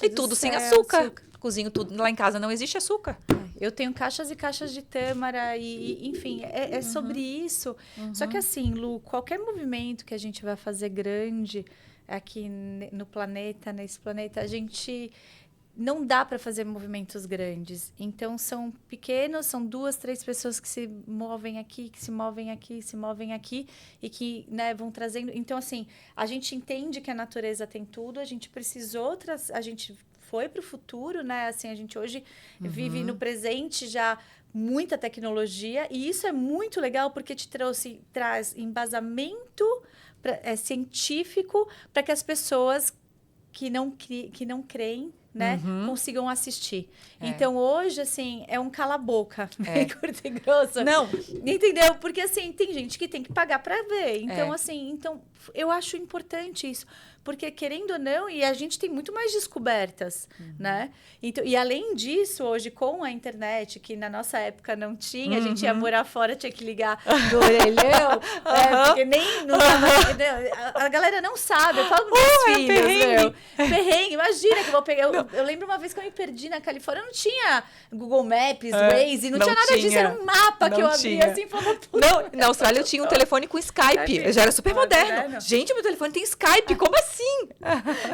E tudo sem açúcar. Cozinho tudo. Lá em casa não existe açúcar. Eu tenho caixas e caixas de tâmara e enfim, é sobre isso. Só que assim, Lu, qualquer movimento que a gente vai fazer grande aqui no planeta, nesse planeta, a gente não dá para fazer movimentos grandes. Então, são pequenos, são 2, 3 pessoas que se movem aqui, que se movem aqui, se movem aqui e que, né, vão trazendo. Então, assim, a gente entende que a natureza tem tudo, a gente precisou, a gente foi para o futuro, né? Assim, a gente hoje vive no presente já muita tecnologia e isso é muito legal porque traz embasamento científico para que as pessoas que não creem, né, consigam assistir. Então, hoje, assim, é um cala-boca, bem curto e grosso. Não. Entendeu? Porque, assim, tem gente que tem que pagar para ver. Então, assim, eu acho importante isso. Porque, querendo ou não, e a gente tem muito mais descobertas, né? Então, e, além disso, hoje, com a internet, que na nossa época não tinha, a gente ia morar fora, tinha que ligar do orelhão, porque nem... a galera não sabe. Eu falo para meus filhos, perrengue. Imagina que eu vou pegar... Eu lembro uma vez que eu me perdi na Califórnia, não tinha Google Maps, Waze, não tinha nada disso, era um mapa que eu abria assim, falando... Não, na Austrália eu tinha um telefone com Skype, eu já era super moderno. Gente, meu telefone tem Skype, como assim?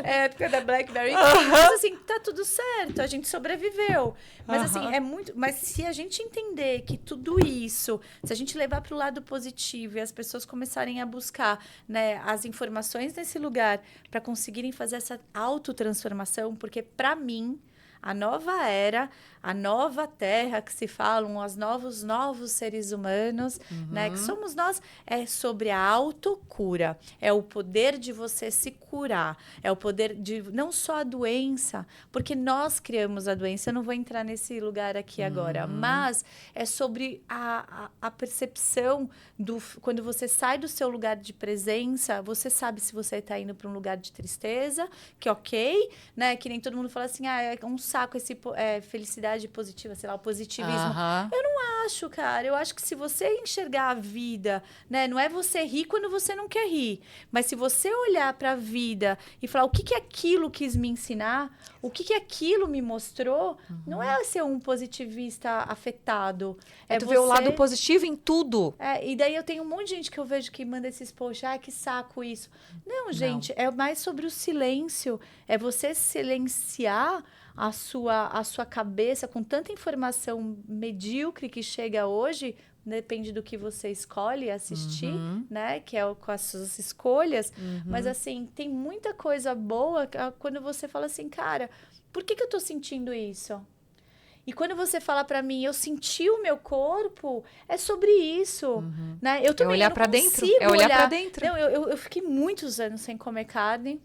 É, época da BlackBerry. Mas assim, tá tudo certo, a gente sobreviveu. Mas assim, é muito... Mas se a gente entender que tudo isso, se a gente levar para o lado positivo e as pessoas começarem a buscar, né, as informações nesse lugar para conseguirem fazer essa autotransformação, porque para mim, a nova era, a nova terra que se falam, os novos seres humanos, né, que somos nós, é sobre a autocura. É o poder de você se curar. É o poder de não só a doença, porque nós criamos a doença. Eu não vou entrar nesse lugar aqui agora, mas é sobre a percepção quando você sai do seu lugar de presença, você sabe se você está indo para um lugar de tristeza, que ok, né? Que nem todo mundo fala assim, é um saco esse felicidade positiva, sei lá, o positivismo. Eu não acho, cara. Eu acho que se você enxergar a vida, né, não é você rir quando você não quer rir, mas se você olhar para a vida e falar o que aquilo quis me ensinar, o que aquilo me mostrou, não é ser um positivista afetado. É tu ver o lado positivo em tudo. E daí eu tenho um monte de gente que eu vejo que manda esses posts, que saco isso. Não, gente, é mais sobre o silêncio. É você silenciar a sua cabeça com tanta informação medíocre que chega hoje, depende do que você escolhe assistir, né? Que é com as suas escolhas. Mas, assim, tem muita coisa boa quando você fala assim, cara, por que eu tô sentindo isso? E quando você fala pra mim, eu senti o meu corpo, é sobre isso, né? Eu também olhar pra dentro. É olhar pra dentro. Não, eu fiquei muitos anos sem comer carne.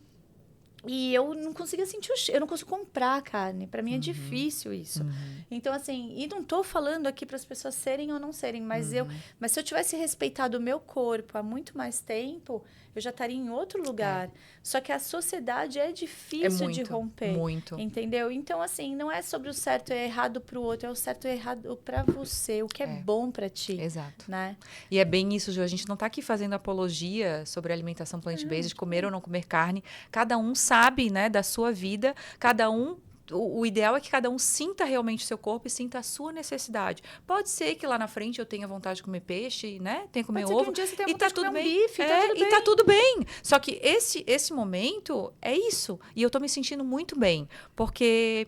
E eu não conseguia sentir o cheiro, eu não consigo comprar a carne. Para mim é difícil isso. Então, assim, e não tô falando aqui para as pessoas serem ou não serem, mas mas se eu tivesse respeitado o meu corpo há muito mais tempo, eu já estaria em outro lugar. Só que a sociedade é difícil de romper. Muito. Entendeu? Então, assim, não é sobre o certo e errado para o outro, é o certo e errado para você, o que é bom para ti. Exato. Né? E é bem isso, Ju. A gente não está aqui fazendo apologia sobre alimentação plant-based, de comer ou não comer carne. Cada um sabe, né, da sua vida. Cada um... O ideal é que cada um sinta realmente o seu corpo e sinta a sua necessidade. Pode ser que lá na frente eu tenha vontade de comer peixe, né? Tenha que comer Pode ser ovo. que um dia você tenha E tá vontade de tudo comer um bem. bife, tá tudo E bem. tá tudo bem. Só que esse momento é isso. E eu tô me sentindo muito bem. Porque...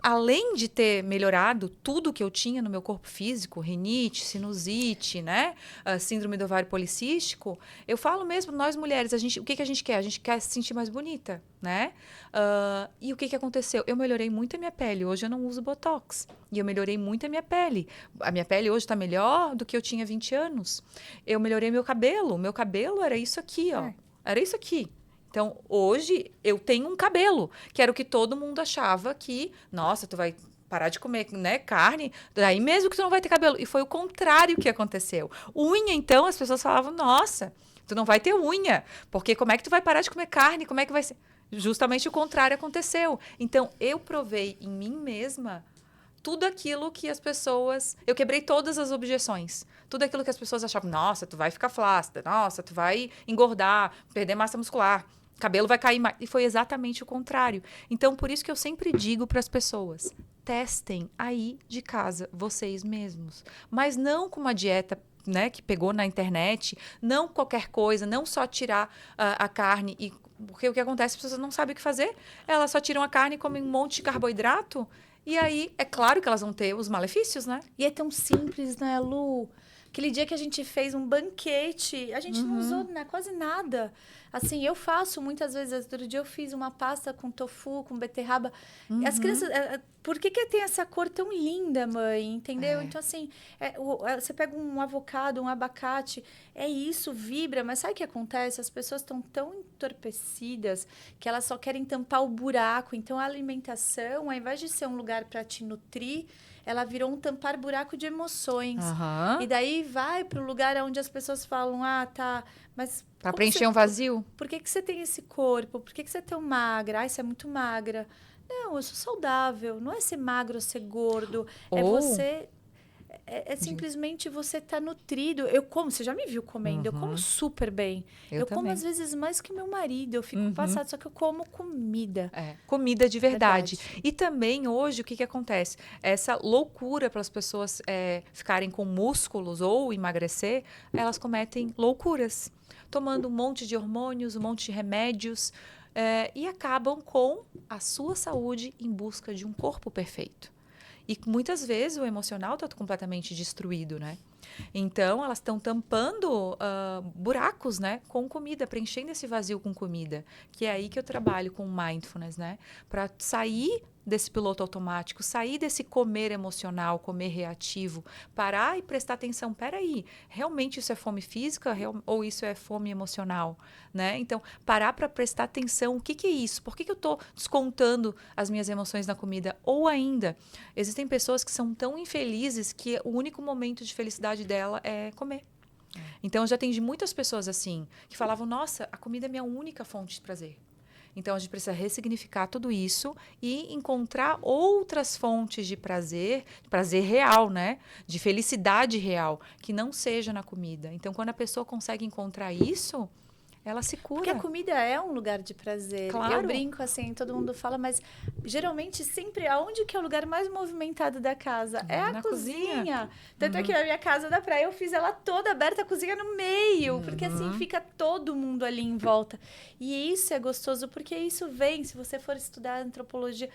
além de ter melhorado tudo que eu tinha no meu corpo físico, rinite, sinusite, né? Síndrome do ovário policístico, eu falo mesmo, nós mulheres, o que a gente quer? A gente quer se sentir mais bonita, né? E o que aconteceu? Eu melhorei muito a minha pele. Hoje eu não uso Botox. E eu melhorei muito a minha pele. A minha pele hoje está melhor do que eu tinha 20 anos. Eu melhorei meu cabelo. Meu cabelo era isso aqui, ó. Era isso aqui. Então, hoje, eu tenho um cabelo, que era o que todo mundo achava que, nossa, tu vai parar de comer, né, carne, daí mesmo que tu não vai ter cabelo. E foi o contrário que aconteceu. Unha, então, as pessoas falavam, nossa, tu não vai ter unha, porque como é que tu vai parar de comer carne? Como é que vai ser? Justamente o contrário aconteceu. Então, eu provei em mim mesma tudo aquilo que as pessoas... Eu quebrei todas as objeções. Tudo aquilo que as pessoas achavam, nossa, tu vai ficar flácida, nossa, tu vai engordar, perder massa muscular, cabelo vai cair mais. E foi exatamente o contrário. Então, por isso que eu sempre digo para as pessoas, testem aí de casa, vocês mesmos. Mas não com uma dieta, né, que pegou na internet, não qualquer coisa, não só tirar a carne e... Porque o que acontece, as pessoas não sabem o que fazer. Elas só tiram a carne e comem um monte de carboidrato. E aí, é claro que elas vão ter os malefícios, né? E é tão simples, né, Lu? Aquele dia que a gente fez um banquete, a gente não usou quase nada. Assim, eu faço muitas vezes. Outro dia eu fiz uma pasta com tofu, com beterraba. As crianças... por que tem essa cor tão linda, mãe? Entendeu? Então, assim, você pega um avocado, um abacate, é isso, vibra. Mas sabe o que acontece? As pessoas estão tão entorpecidas que elas só querem tampar o buraco. Então, a alimentação, ao invés de ser um lugar para te nutrir, ela virou um tampar buraco de emoções. E daí vai para o lugar onde as pessoas falam, tá, mas... Para preencher um vazio? Por que você tem esse corpo? Por que você é tão magra? Você é muito magra. Não, eu sou saudável. Não é ser magro ou ser gordo. É você... É simplesmente você estar nutrido. Eu como, você já me viu comendo, eu como super bem. Eu como às vezes mais que meu marido, eu fico passada, só que eu como comida. Comida de verdade. E também hoje, o que acontece? Essa loucura para as pessoas ficarem com músculos ou emagrecer, elas cometem loucuras. Tomando um monte de hormônios, um monte de remédios, e acabam com a sua saúde em busca de um corpo perfeito. E muitas vezes o emocional está completamente destruído, né? Então, elas estão tampando buracos, né? Com comida, preenchendo esse vazio com comida. Que é aí que eu trabalho com mindfulness, né? Para sair desse piloto automático, sair desse comer emocional, comer reativo, parar e prestar atenção. Peraí, realmente isso é fome física ou isso é fome emocional? Né? Então, parar para prestar atenção, o que é isso? Por que eu estou descontando as minhas emoções na comida? Ou ainda, existem pessoas que são tão infelizes que o único momento de felicidade dela é comer. Então, eu já atendi muitas pessoas assim, que falavam, nossa, a comida é minha única fonte de prazer. Então, a gente precisa ressignificar tudo isso e encontrar outras fontes de prazer real, né? De felicidade real, que não seja na comida. Então, quando a pessoa consegue encontrar isso, ela se cura. Porque a comida é um lugar de prazer. Claro. Eu brinco assim, todo mundo fala, mas geralmente sempre, aonde que é o lugar mais movimentado da casa? É a cozinha. Tanto é que na minha casa da praia eu fiz ela toda aberta, a cozinha no meio. Porque assim fica todo mundo ali em volta. E isso é gostoso, porque isso vem, se você for estudar antropologia,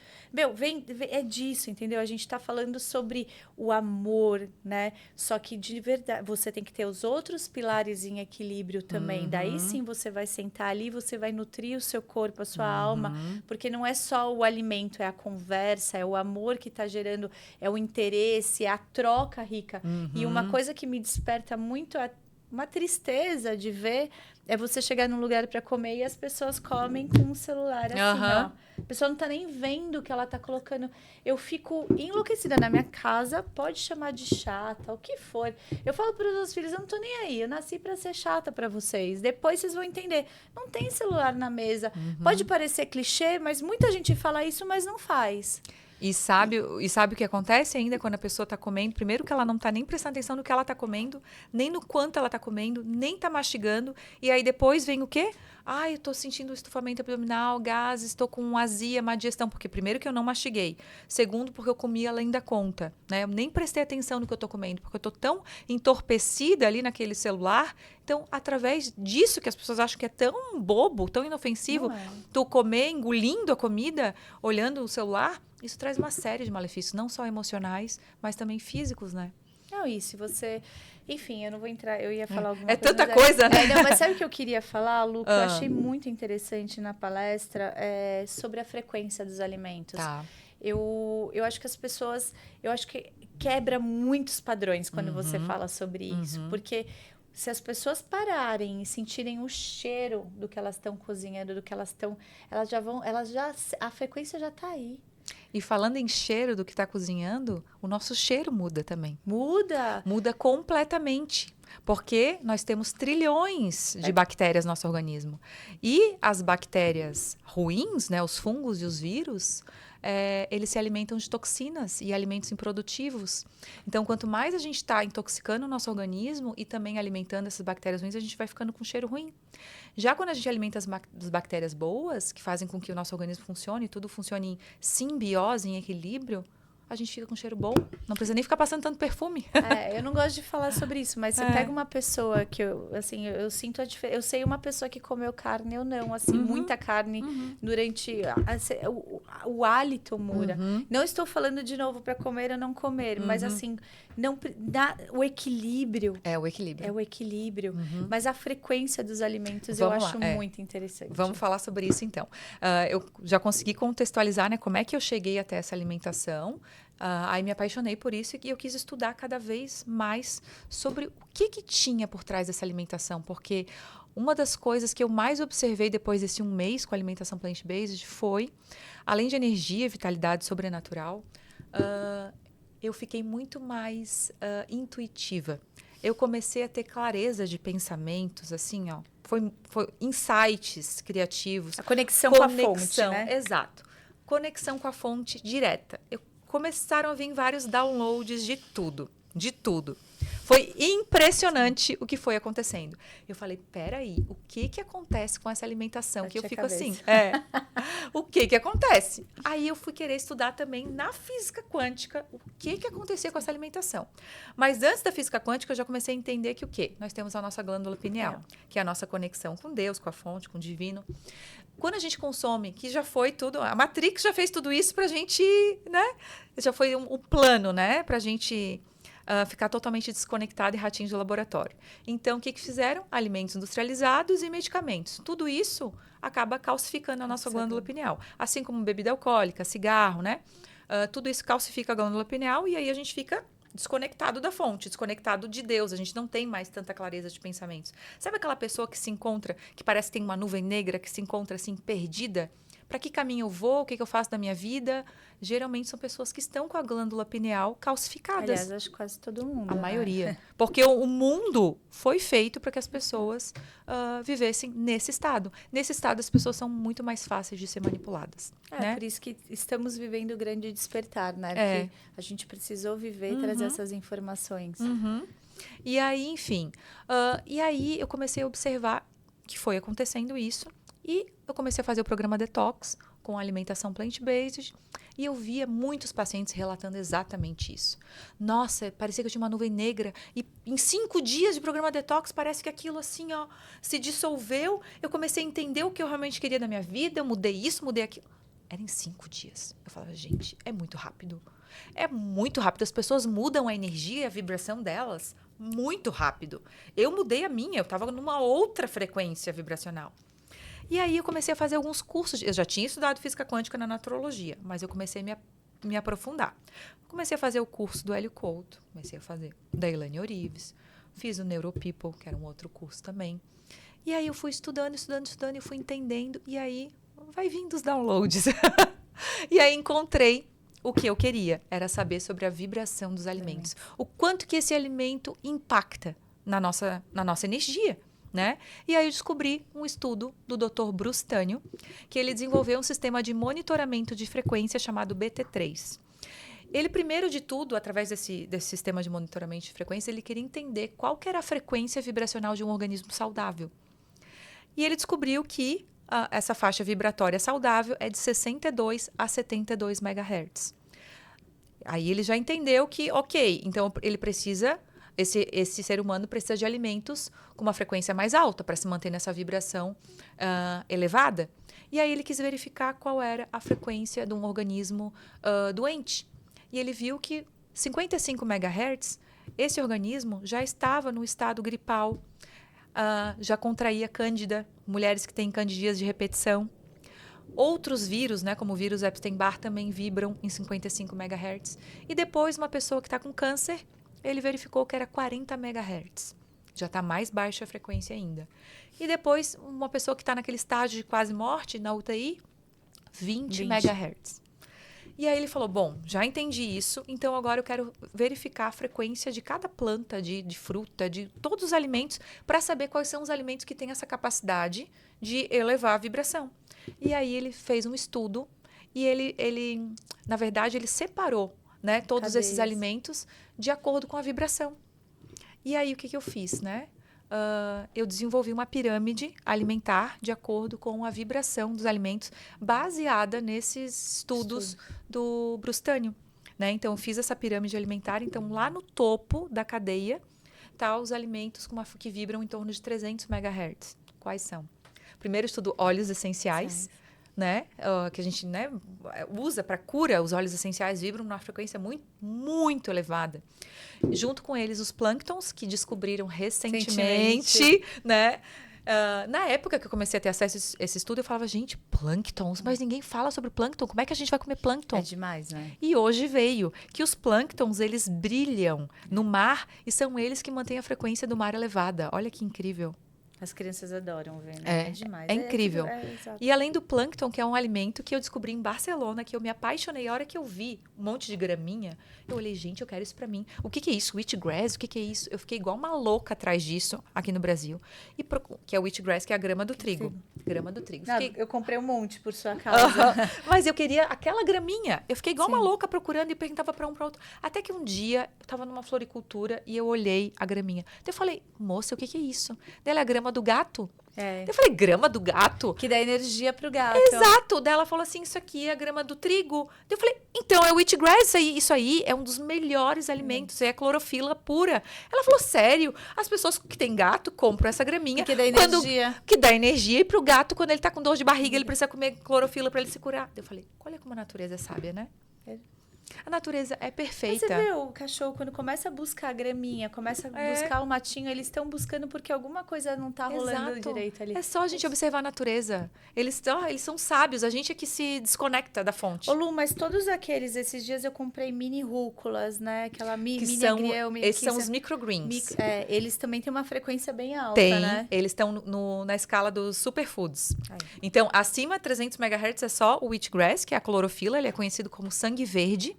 é disso, entendeu? A gente tá falando sobre o amor, né? Só que de verdade, você tem que ter os outros pilares em equilíbrio também. Daí sim você vai sentar ali, você vai nutrir o seu corpo, a sua alma, porque não é só o alimento, é a conversa, é o amor que está gerando, é o interesse, é a troca rica. E uma coisa que me desperta muito uma tristeza de ver é você chegar num lugar para comer e as pessoas comem com o celular assim, ó. A pessoa não tá nem vendo o que ela tá colocando. Eu fico enlouquecida na minha casa, pode chamar de chata, o que for. Eu falo para os meus filhos, eu não tô nem aí, eu nasci para ser chata para vocês. Depois vocês vão entender. Não tem celular na mesa. Pode parecer clichê, mas muita gente fala isso, mas não faz. E sabe o que acontece ainda quando a pessoa está comendo? Primeiro que ela não está nem prestando atenção no que ela está comendo, nem no quanto ela está comendo, nem está mastigando. E aí depois vem o quê? Eu estou sentindo estufamento abdominal, gases, estou com azia, má digestão. Porque primeiro que eu não mastiguei. Segundo, porque eu comi além da conta. Né? Eu nem prestei atenção no que eu estou comendo, porque eu estou tão entorpecida ali naquele celular. Então, através disso que as pessoas acham que é tão bobo, tão inofensivo, tu comer engolindo a comida, olhando o celular, isso traz uma série de malefícios, não só emocionais, mas também físicos, né? Não, e se você... Enfim, eu não vou entrar... Eu ia falar alguma coisa... É tanta coisa, né? Não, mas sabe o que eu queria falar, Lu? Que eu achei muito interessante na palestra sobre a frequência dos alimentos. Tá. Eu acho que as pessoas... Eu acho que quebra muitos padrões quando você fala sobre isso. Porque... Se as pessoas pararem e sentirem o cheiro do que elas estão cozinhando, do que elas estão... A frequência já está aí. E falando em cheiro do que está cozinhando, o nosso cheiro muda também. Muda? Muda completamente. Porque nós temos trilhões de bactérias no nosso organismo. E as bactérias ruins, né, os fungos e os vírus, eles se alimentam de toxinas e alimentos improdutivos. Então, quanto mais a gente está intoxicando o nosso organismo e também alimentando essas bactérias ruins, a gente vai ficando com cheiro ruim. Já quando a gente alimenta as bactérias boas, que fazem com que o nosso organismo funcione, tudo funcione em simbiose, em equilíbrio, a gente fica com cheiro bom. Não precisa nem ficar passando tanto perfume. Eu não gosto de falar sobre isso, mas você pega uma pessoa que eu sinto a diferença. Eu sei uma pessoa que comeu carne ou não, assim, muita carne durante o hálito muda. Não estou falando de novo para comer ou não comer, mas assim, o equilíbrio. É o equilíbrio. É o equilíbrio. Mas a frequência dos alimentos Vamos eu lá, acho muito interessante. Vamos falar sobre isso então. Eu já consegui contextualizar, né, como é que eu cheguei até essa alimentação. Aí me apaixonei por isso e eu quis estudar cada vez mais sobre o que tinha por trás dessa alimentação, porque uma das coisas que eu mais observei depois desse 1 mês com a alimentação plant-based foi, além de energia, vitalidade sobrenatural, eu fiquei muito mais intuitiva. Eu comecei a ter clareza de pensamentos, assim, ó, foi insights criativos. A conexão com a fonte, né? Exato. Conexão com a fonte direta. Começaram a vir vários downloads de tudo. Foi impressionante o que foi acontecendo. Eu falei, peraí, o que acontece com essa alimentação? Que eu fico assim, o que acontece? Aí eu fui querer estudar também na física quântica o que acontecia com essa alimentação. Mas antes da física quântica, eu já comecei a entender que o quê? Nós temos a nossa glândula pineal, que é a nossa conexão com Deus, com a fonte, com o divino. Quando a gente consome, que já foi tudo, a Matrix já fez tudo isso pra gente, né? Já foi um plano, né? Pra gente ficar totalmente desconectado e ratinho de laboratório. Então, o que fizeram? Alimentos industrializados e medicamentos. Tudo isso acaba calcificando a nossa glândula pineal. Assim como bebida alcoólica, cigarro, né? Tudo isso calcifica a glândula pineal e aí a gente fica desconectado da fonte, desconectado de Deus. A gente não tem mais tanta clareza de pensamentos. Sabe aquela pessoa que se encontra, que parece que tem uma nuvem negra, que se encontra assim, perdida? Para que caminho eu vou? O que eu faço da minha vida? Geralmente são pessoas que estão com a glândula pineal calcificadas. Aliás, acho que quase todo mundo. A maioria. Porque o mundo foi feito para que as pessoas vivessem nesse estado. Nesse estado, as pessoas são muito mais fáceis de ser manipuladas. Né? Por isso que estamos vivendo o grande despertar, né? Porque a gente precisou viver e trazer essas informações. E aí, enfim. E aí eu comecei a observar que foi acontecendo isso. E eu comecei a fazer o programa Detox com alimentação plant-based e eu via muitos pacientes relatando exatamente isso. Nossa, parecia que eu tinha uma nuvem negra e em 5 dias de programa Detox parece que aquilo assim, ó, se dissolveu. Eu comecei a entender o que eu realmente queria da minha vida, eu mudei isso, mudei aquilo. Era em 5 dias. Eu falava, gente, é muito rápido. É muito rápido. As pessoas mudam a energia, a vibração delas muito rápido. Eu mudei a minha, eu estava numa outra frequência vibracional. E aí eu comecei a fazer alguns cursos. Eu já tinha estudado física quântica na naturologia, mas eu comecei a me aprofundar. Comecei a fazer o curso do Hélio Couto, comecei a fazer da Elaine Orives, Fiz o NeuroPeople, que era um outro curso também. E aí eu fui estudando e fui entendendo. E aí vai vindo os downloads. E aí encontrei o que eu queria. Era saber sobre a vibração dos alimentos. O quanto que esse alimento impacta na nossa energia. Né? E aí eu descobri um estudo do Dr. Bruce Tânio, que ele desenvolveu um sistema de monitoramento de frequência chamado BT3. Ele, primeiro de tudo, através desse sistema de monitoramento de frequência, ele queria entender qual que era a frequência vibracional de um organismo saudável. E ele descobriu que essa faixa vibratória saudável é de 62 a 72 MHz. Aí ele já entendeu que, ok, então ele precisa... Esse ser humano precisa de alimentos com uma frequência mais alta para se manter nessa vibração elevada. E aí ele quis verificar qual era a frequência de um organismo doente. E ele viu que 55 MHz, esse organismo já estava no estado gripal, já contraía cândida, mulheres que têm candidias de repetição. Outros vírus, né, como o vírus Epstein-Barr, também vibram em 55 MHz. E depois, uma pessoa que está com câncer, ele verificou que era 40 MHz. Já está mais baixa a frequência ainda. E depois, uma pessoa que está naquele estágio de quase morte, na UTI, 20 MHz. E aí ele falou, bom, já entendi isso, então agora eu quero verificar a frequência de cada planta, de fruta, de todos os alimentos, para saber quais são os alimentos que têm essa capacidade de elevar a vibração. E aí ele fez um estudo e ele na verdade, ele separou, né, todos esses alimentos de acordo com a vibração. E aí, o que eu fiz, né? Eu desenvolvi uma pirâmide alimentar de acordo com a vibração dos alimentos, baseada nesses estudos do Bruce Tânio, né? Então, eu fiz essa pirâmide alimentar. Então, lá no topo da cadeia, tá os alimentos que vibram em torno de 300 MHz. Quais são? Primeiro estudo, óleos essenciais. Né? Que a gente, né, usa para cura. Os óleos essenciais vibram numa frequência muito, muito elevada. Junto com eles, os plânctons, que descobriram recentemente. Né? Na época que eu comecei a ter acesso a esse estudo, eu falava, gente, plânctons, mas ninguém fala sobre plâncton. Como é que a gente vai comer plâncton? É demais, né? E hoje veio que os plânctons, eles brilham no mar e são eles que mantêm a frequência do mar elevada. Olha que incrível. As crianças adoram ver, né? É demais. É incrível. E além do plâncton, que é um alimento que eu descobri em Barcelona, que eu me apaixonei. A hora que eu vi um monte de graminha, eu olhei, gente, eu quero isso pra mim. O que é isso? Wheatgrass? O que é isso? Eu fiquei igual uma louca atrás disso aqui no Brasil. Que é o wheatgrass, que é a grama do trigo. Grama do trigo. Eu comprei um monte por sua causa. Mas eu queria aquela graminha. Eu fiquei igual uma louca procurando e perguntava pra um, pra outro. Até que um dia, eu tava numa floricultura e eu olhei a graminha. Então eu falei, moça, o que é isso? Dela é a grama do gato. Eu falei, grama do gato? Que dá energia pro gato. Exato. Daí ela falou assim, isso aqui é a grama do trigo. Eu falei, então é o wheatgrass, isso aí é um dos melhores alimentos, é a clorofila pura. Ela falou, sério? As pessoas que têm gato compram essa graminha. Que dá energia. Que dá energia. E pro gato, quando ele tá com dor de barriga, ele precisa comer clorofila pra ele se curar. Eu falei, olha como a natureza é sábia, né? A natureza é perfeita. Mas você vê o cachorro, quando começa a buscar a graminha, começa a buscar o matinho, eles estão buscando porque alguma coisa não tá rolando direito ali. É só a gente observar a natureza. Eles são sábios, a gente é que se desconecta da fonte. Ô Lu, mas todos esses dias eu comprei mini rúculas, né? Aquela mini agrião. Esses são os microgreens. Eles também têm uma frequência bem alta, Tem, né? Eles estão na escala dos superfoods. Então, acima de 300 MHz é só o wheatgrass, que é a clorofila, ele é conhecido como sangue verde.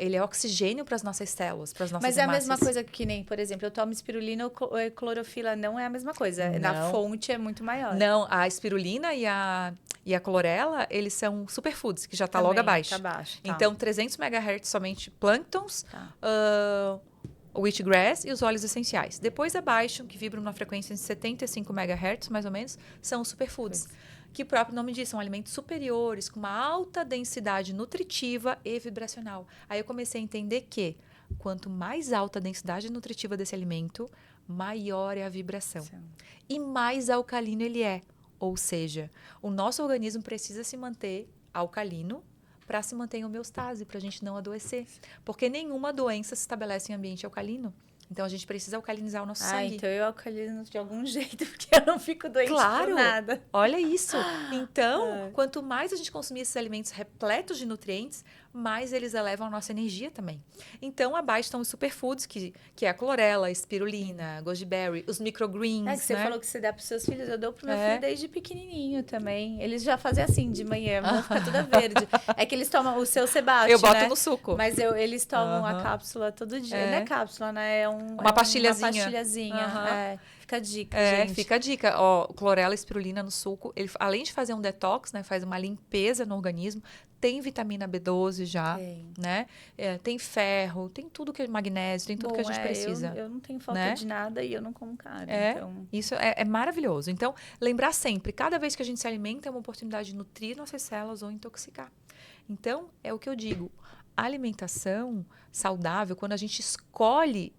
Ele é oxigênio para as nossas células, para as nossas hemácias. Mas é a mesma coisa que nem, por exemplo, eu tomo espirulina ou clorofila, não é a mesma coisa. Não. Na fonte é muito maior. Não, a espirulina e a clorela, eles são superfoods, que já está logo abaixo. Tá abaixo. Tá. Então, 300 MHz somente plânctons, o wheatgrass e os óleos essenciais. Depois abaixo, que vibram numa frequência de 75 MHz, mais ou menos, são os superfoods. Que o próprio nome diz, são alimentos superiores, com uma alta densidade nutritiva e vibracional. Aí eu comecei a entender que quanto mais alta a densidade nutritiva desse alimento, maior é a vibração. Sim. E mais alcalino ele é. Ou seja, o nosso organismo precisa se manter alcalino para se manter em homeostase, para a gente não adoecer. Porque nenhuma doença se estabelece em ambiente alcalino. Então, a gente precisa alcalinizar o nosso sangue. Então eu alcalino de algum jeito, porque eu não fico doente por nada. Olha isso. Então, quanto mais a gente consumir esses alimentos repletos de nutrientes, mais eles elevam a nossa energia também. Então, abaixo estão os superfoods, que é a clorela, a espirulina, goji berry, os microgreens, É que você né? falou que você dá para os seus filhos, eu dou pro meu filho desde pequenininho também. Eles já fazem assim de manhã, vão ficar toda verde. É que eles tomam o seu Sebate, Eu boto né? no suco. Mas eles tomam a cápsula todo dia. Não é cápsula, né? É uma pastilhazinha. Uma pastilhazinha. Fica a dica, gente. Fica a dica. Ó, clorela e espirulina no suco, ele, além de fazer um detox, né? Faz uma limpeza no organismo. Tem vitamina B12 já, né? Tem ferro, tem tudo que é magnésio, tem tudo que a gente precisa. Eu não tenho falta de nada e eu não como carne. Então... Isso é maravilhoso. Então, lembrar sempre, cada vez que a gente se alimenta é uma oportunidade de nutrir nossas células ou intoxicar. Então, é o que eu digo. A alimentação saudável, quando a gente escolhe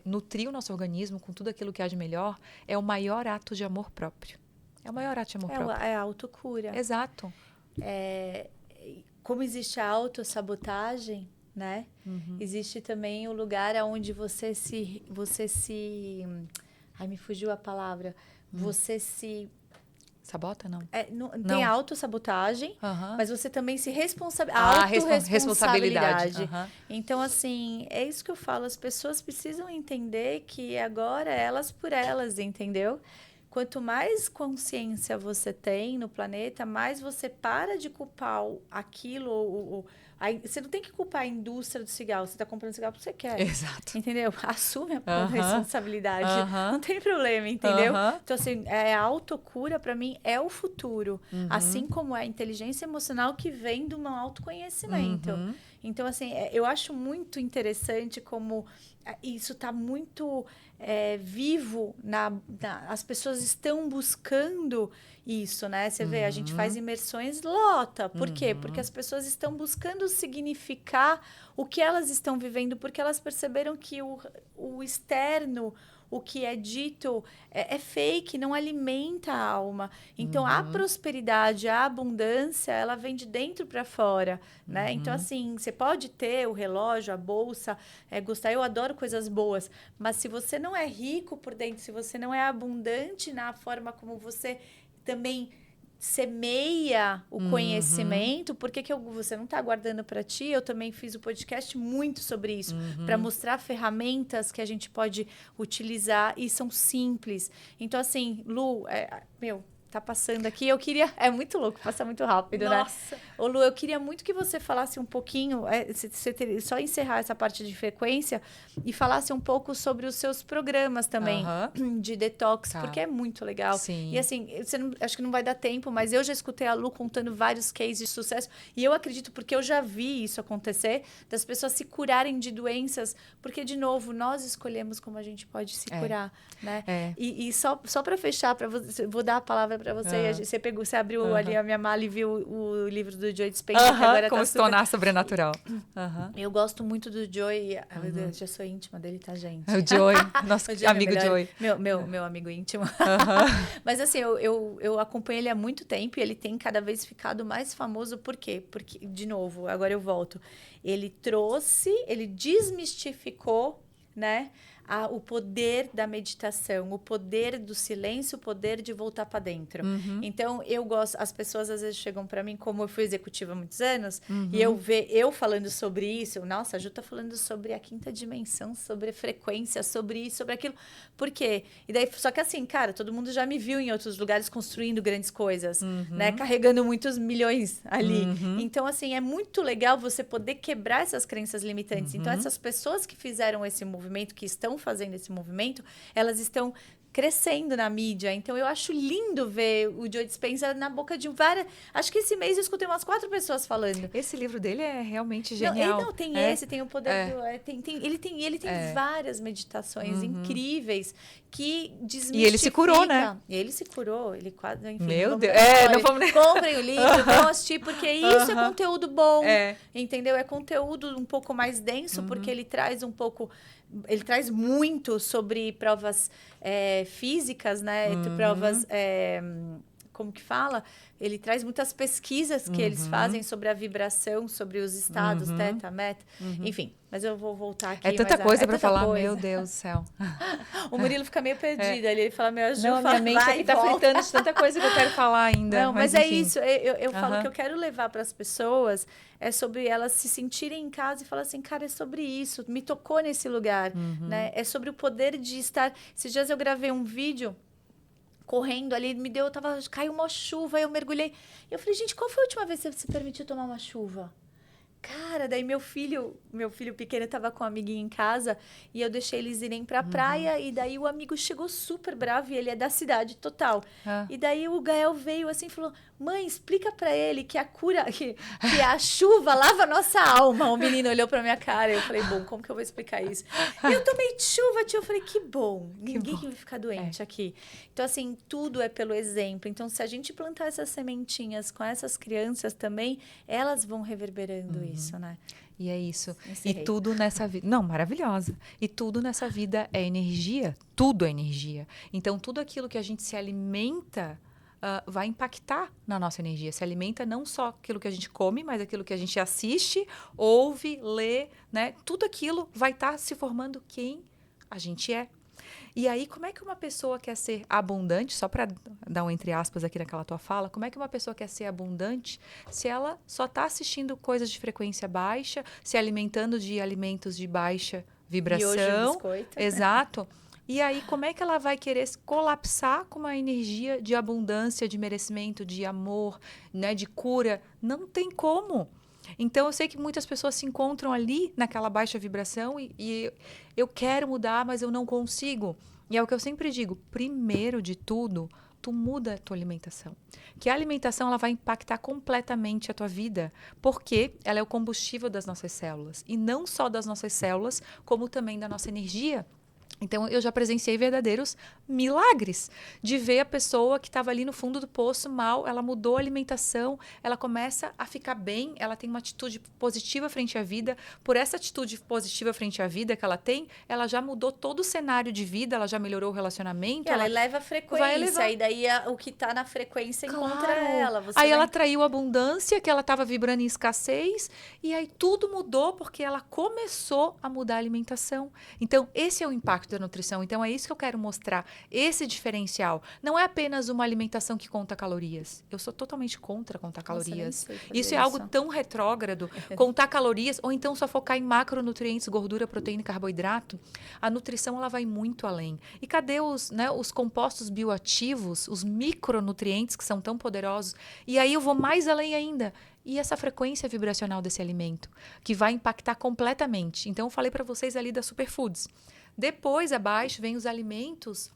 nutrir o nosso organismo com tudo aquilo que há de melhor, é o maior ato de amor próprio. É o maior ato de amor próprio. É a autocura. Exato. Como existe a autossabotagem, né? Existe também o lugar onde você se... Ai, me fugiu a palavra. Você se... Sabota, não? Tem a autossabotagem, mas você também se autorresponsabilidade. Responsabilidade. Então, assim, é isso que eu falo. As pessoas precisam entender que agora elas por elas, entendeu? Quanto mais consciência você tem no planeta, mais você para de culpar aquilo. Você não tem que culpar a indústria do cigarro. Você está comprando cigarro porque você quer. Exato. Entendeu? Assume a responsabilidade. Não tem problema, entendeu? Então, assim, a autocura, para mim, é o futuro. Assim como é a inteligência emocional que vem de um autoconhecimento. Então, assim, eu acho muito interessante como isso está muito vivo. As pessoas estão buscando isso, né? Você vê, a gente faz imersões, lota. Por quê? Porque as pessoas estão buscando significar o que elas estão vivendo, porque elas perceberam que o externo, o que é dito é fake, não alimenta a alma. Então, a prosperidade, a abundância, ela vem de dentro para fora, né? Então, assim, você pode ter o relógio, a bolsa, gostar. Eu adoro coisas boas, mas se você não é rico por dentro, se você não é abundante na forma como você também semeia o conhecimento, por que você não está guardando para ti? Eu também fiz o podcast muito sobre isso, para mostrar ferramentas que a gente pode utilizar e são simples. Então, assim, Lu, tá passando aqui, eu queria... É muito louco, passa muito rápido, Nossa. né? Ô, Lu, eu queria muito que você falasse um pouquinho, só encerrar essa parte de frequência e falasse um pouco sobre os seus programas também de detox, porque é muito legal. Sim. E assim, acho que não vai dar tempo, mas eu já escutei a Lu contando vários cases de sucesso e eu acredito, porque eu já vi isso acontecer, das pessoas se curarem de doenças, porque, de novo, nós escolhemos como a gente pode se curar, né? E só para fechar, vou dar a palavra para você. Você abriu ali a minha mala e viu o livro do Joe Dispenza, que agora como tá se tornar sobrenatural. Eu gosto muito do Joe. Eu já sou íntima dele, tá, gente? O Joe, nosso amigo Joe. Meu amigo íntimo. Mas assim, eu acompanho ele há muito tempo e ele tem cada vez ficado mais famoso. Por quê? Porque, de novo, agora eu volto. Ele desmistificou, né? O poder da meditação, o poder do silêncio, o poder de voltar para dentro. Então, eu gosto... As pessoas, às vezes, chegam para mim, como eu fui executiva há muitos anos, e eu falando sobre isso. Nossa, a Ju tá falando sobre a quinta dimensão, sobre frequência, sobre isso, sobre aquilo. Por quê? E daí, só que assim, cara, todo mundo já me viu em outros lugares construindo grandes coisas, né? Carregando muitos milhões ali. Então, assim, é muito legal você poder quebrar essas crenças limitantes. Então, essas pessoas que fizeram esse movimento, que estão fazendo esse movimento, elas estão crescendo na mídia. Então, eu acho lindo ver o Joe Dispenza na boca de várias... Acho que esse mês eu escutei umas 4 pessoas falando. Esse livro dele é realmente genial. Tem esse, tem o poder do... Ele tem várias meditações incríveis que desmistificam. E ele se curou, né? Ele se curou. Ele quase... Enfim, Meu Deus. Não vamos... Comprem o livro, vão assistir, porque isso é conteúdo bom. Entendeu? É conteúdo um pouco mais denso, porque ele traz um pouco... Ele traz muito sobre provas físicas, né? Provas... como que fala? Ele traz muitas pesquisas que eles fazem sobre a vibração, sobre os estados, teta, meta, enfim. Mas eu vou voltar aqui. É tanta coisa para falar, coisa. meu Deus do céu. O Murilo fica meio perdido, ele fala, meu, Ju, não, minha mente aqui tá fritando de tanta coisa que eu quero falar ainda. Não, mas é isso, eu falo que eu quero levar para as pessoas, é sobre elas se sentirem em casa e falar assim, cara, é sobre isso, me tocou nesse lugar, né? É sobre o poder de estar... Esses dias eu gravei um vídeo correndo ali, caiu uma chuva, eu mergulhei. Eu falei, gente, qual foi a última vez que você se permitiu tomar uma chuva? Cara, daí meu filho pequeno estava com um amiguinho em casa e eu deixei eles irem pra praia e daí o amigo chegou super bravo e ele é da cidade total. E daí o Gael veio assim e falou, mãe, explica pra ele que a cura, que a chuva lava a nossa alma. O menino olhou pra minha cara e eu falei, bom, como que eu vou explicar isso? Eu tomei chuva, tio. Eu falei, que bom, ninguém vai ficar doente aqui. Então, assim, tudo é pelo exemplo. Então, se a gente plantar essas sementinhas com essas crianças também, elas vão reverberando isso, né? E é isso. Encerrei. E tudo nessa vida... Não, maravilhosa. E tudo nessa vida é energia. Tudo é energia. Então, tudo aquilo que a gente se alimenta... vai impactar na nossa energia. Se alimenta não só aquilo que a gente come, mas aquilo que a gente assiste, ouve, lê, né? Tudo aquilo vai estar se formando quem a gente é. E aí, como é que uma pessoa quer ser abundante, só para dar um entre aspas aqui naquela tua fala, como é que uma pessoa quer ser abundante se ela só está assistindo coisas de frequência baixa, se alimentando de alimentos de baixa vibração? E hoje o biscoito. Exato. E aí, como é que ela vai querer colapsar com uma energia de abundância, de merecimento, de amor, né, de cura? Não tem como. Então, eu sei que muitas pessoas se encontram ali naquela baixa vibração e eu quero mudar, mas eu não consigo. E é o que eu sempre digo, primeiro de tudo, tu muda a tua alimentação. Que a alimentação ela vai impactar completamente a tua vida, porque ela é o combustível das nossas células. E não só das nossas células, como também da nossa energia. Então, eu já presenciei verdadeiros milagres de ver a pessoa que estava ali no fundo do poço mal, ela mudou a alimentação, ela começa a ficar bem, ela tem uma atitude positiva frente à vida. Por essa atitude positiva frente à vida que ela tem, ela já mudou todo o cenário de vida, ela já melhorou o relacionamento. Ela eleva a frequência, e daí o que está na frequência encontra ela. Aí ela atraiu a abundância, que ela estava vibrando em escassez, e aí tudo mudou porque ela começou a mudar a alimentação. Então, esse é o impacto da nutrição. Então, é isso que eu quero mostrar, esse diferencial. Não é apenas uma alimentação que conta calorias. Eu sou totalmente contra contar calorias. Isso é algo tão retrógrado, contar calorias, ou então só focar em macronutrientes, gordura, proteína e carboidrato. A nutrição, ela vai muito além. E cadê os compostos bioativos, os micronutrientes que são tão poderosos? E aí eu vou mais além ainda. E essa frequência vibracional desse alimento, que vai impactar completamente. Então, eu falei para vocês ali das superfoods. Depois, abaixo, vem os alimentos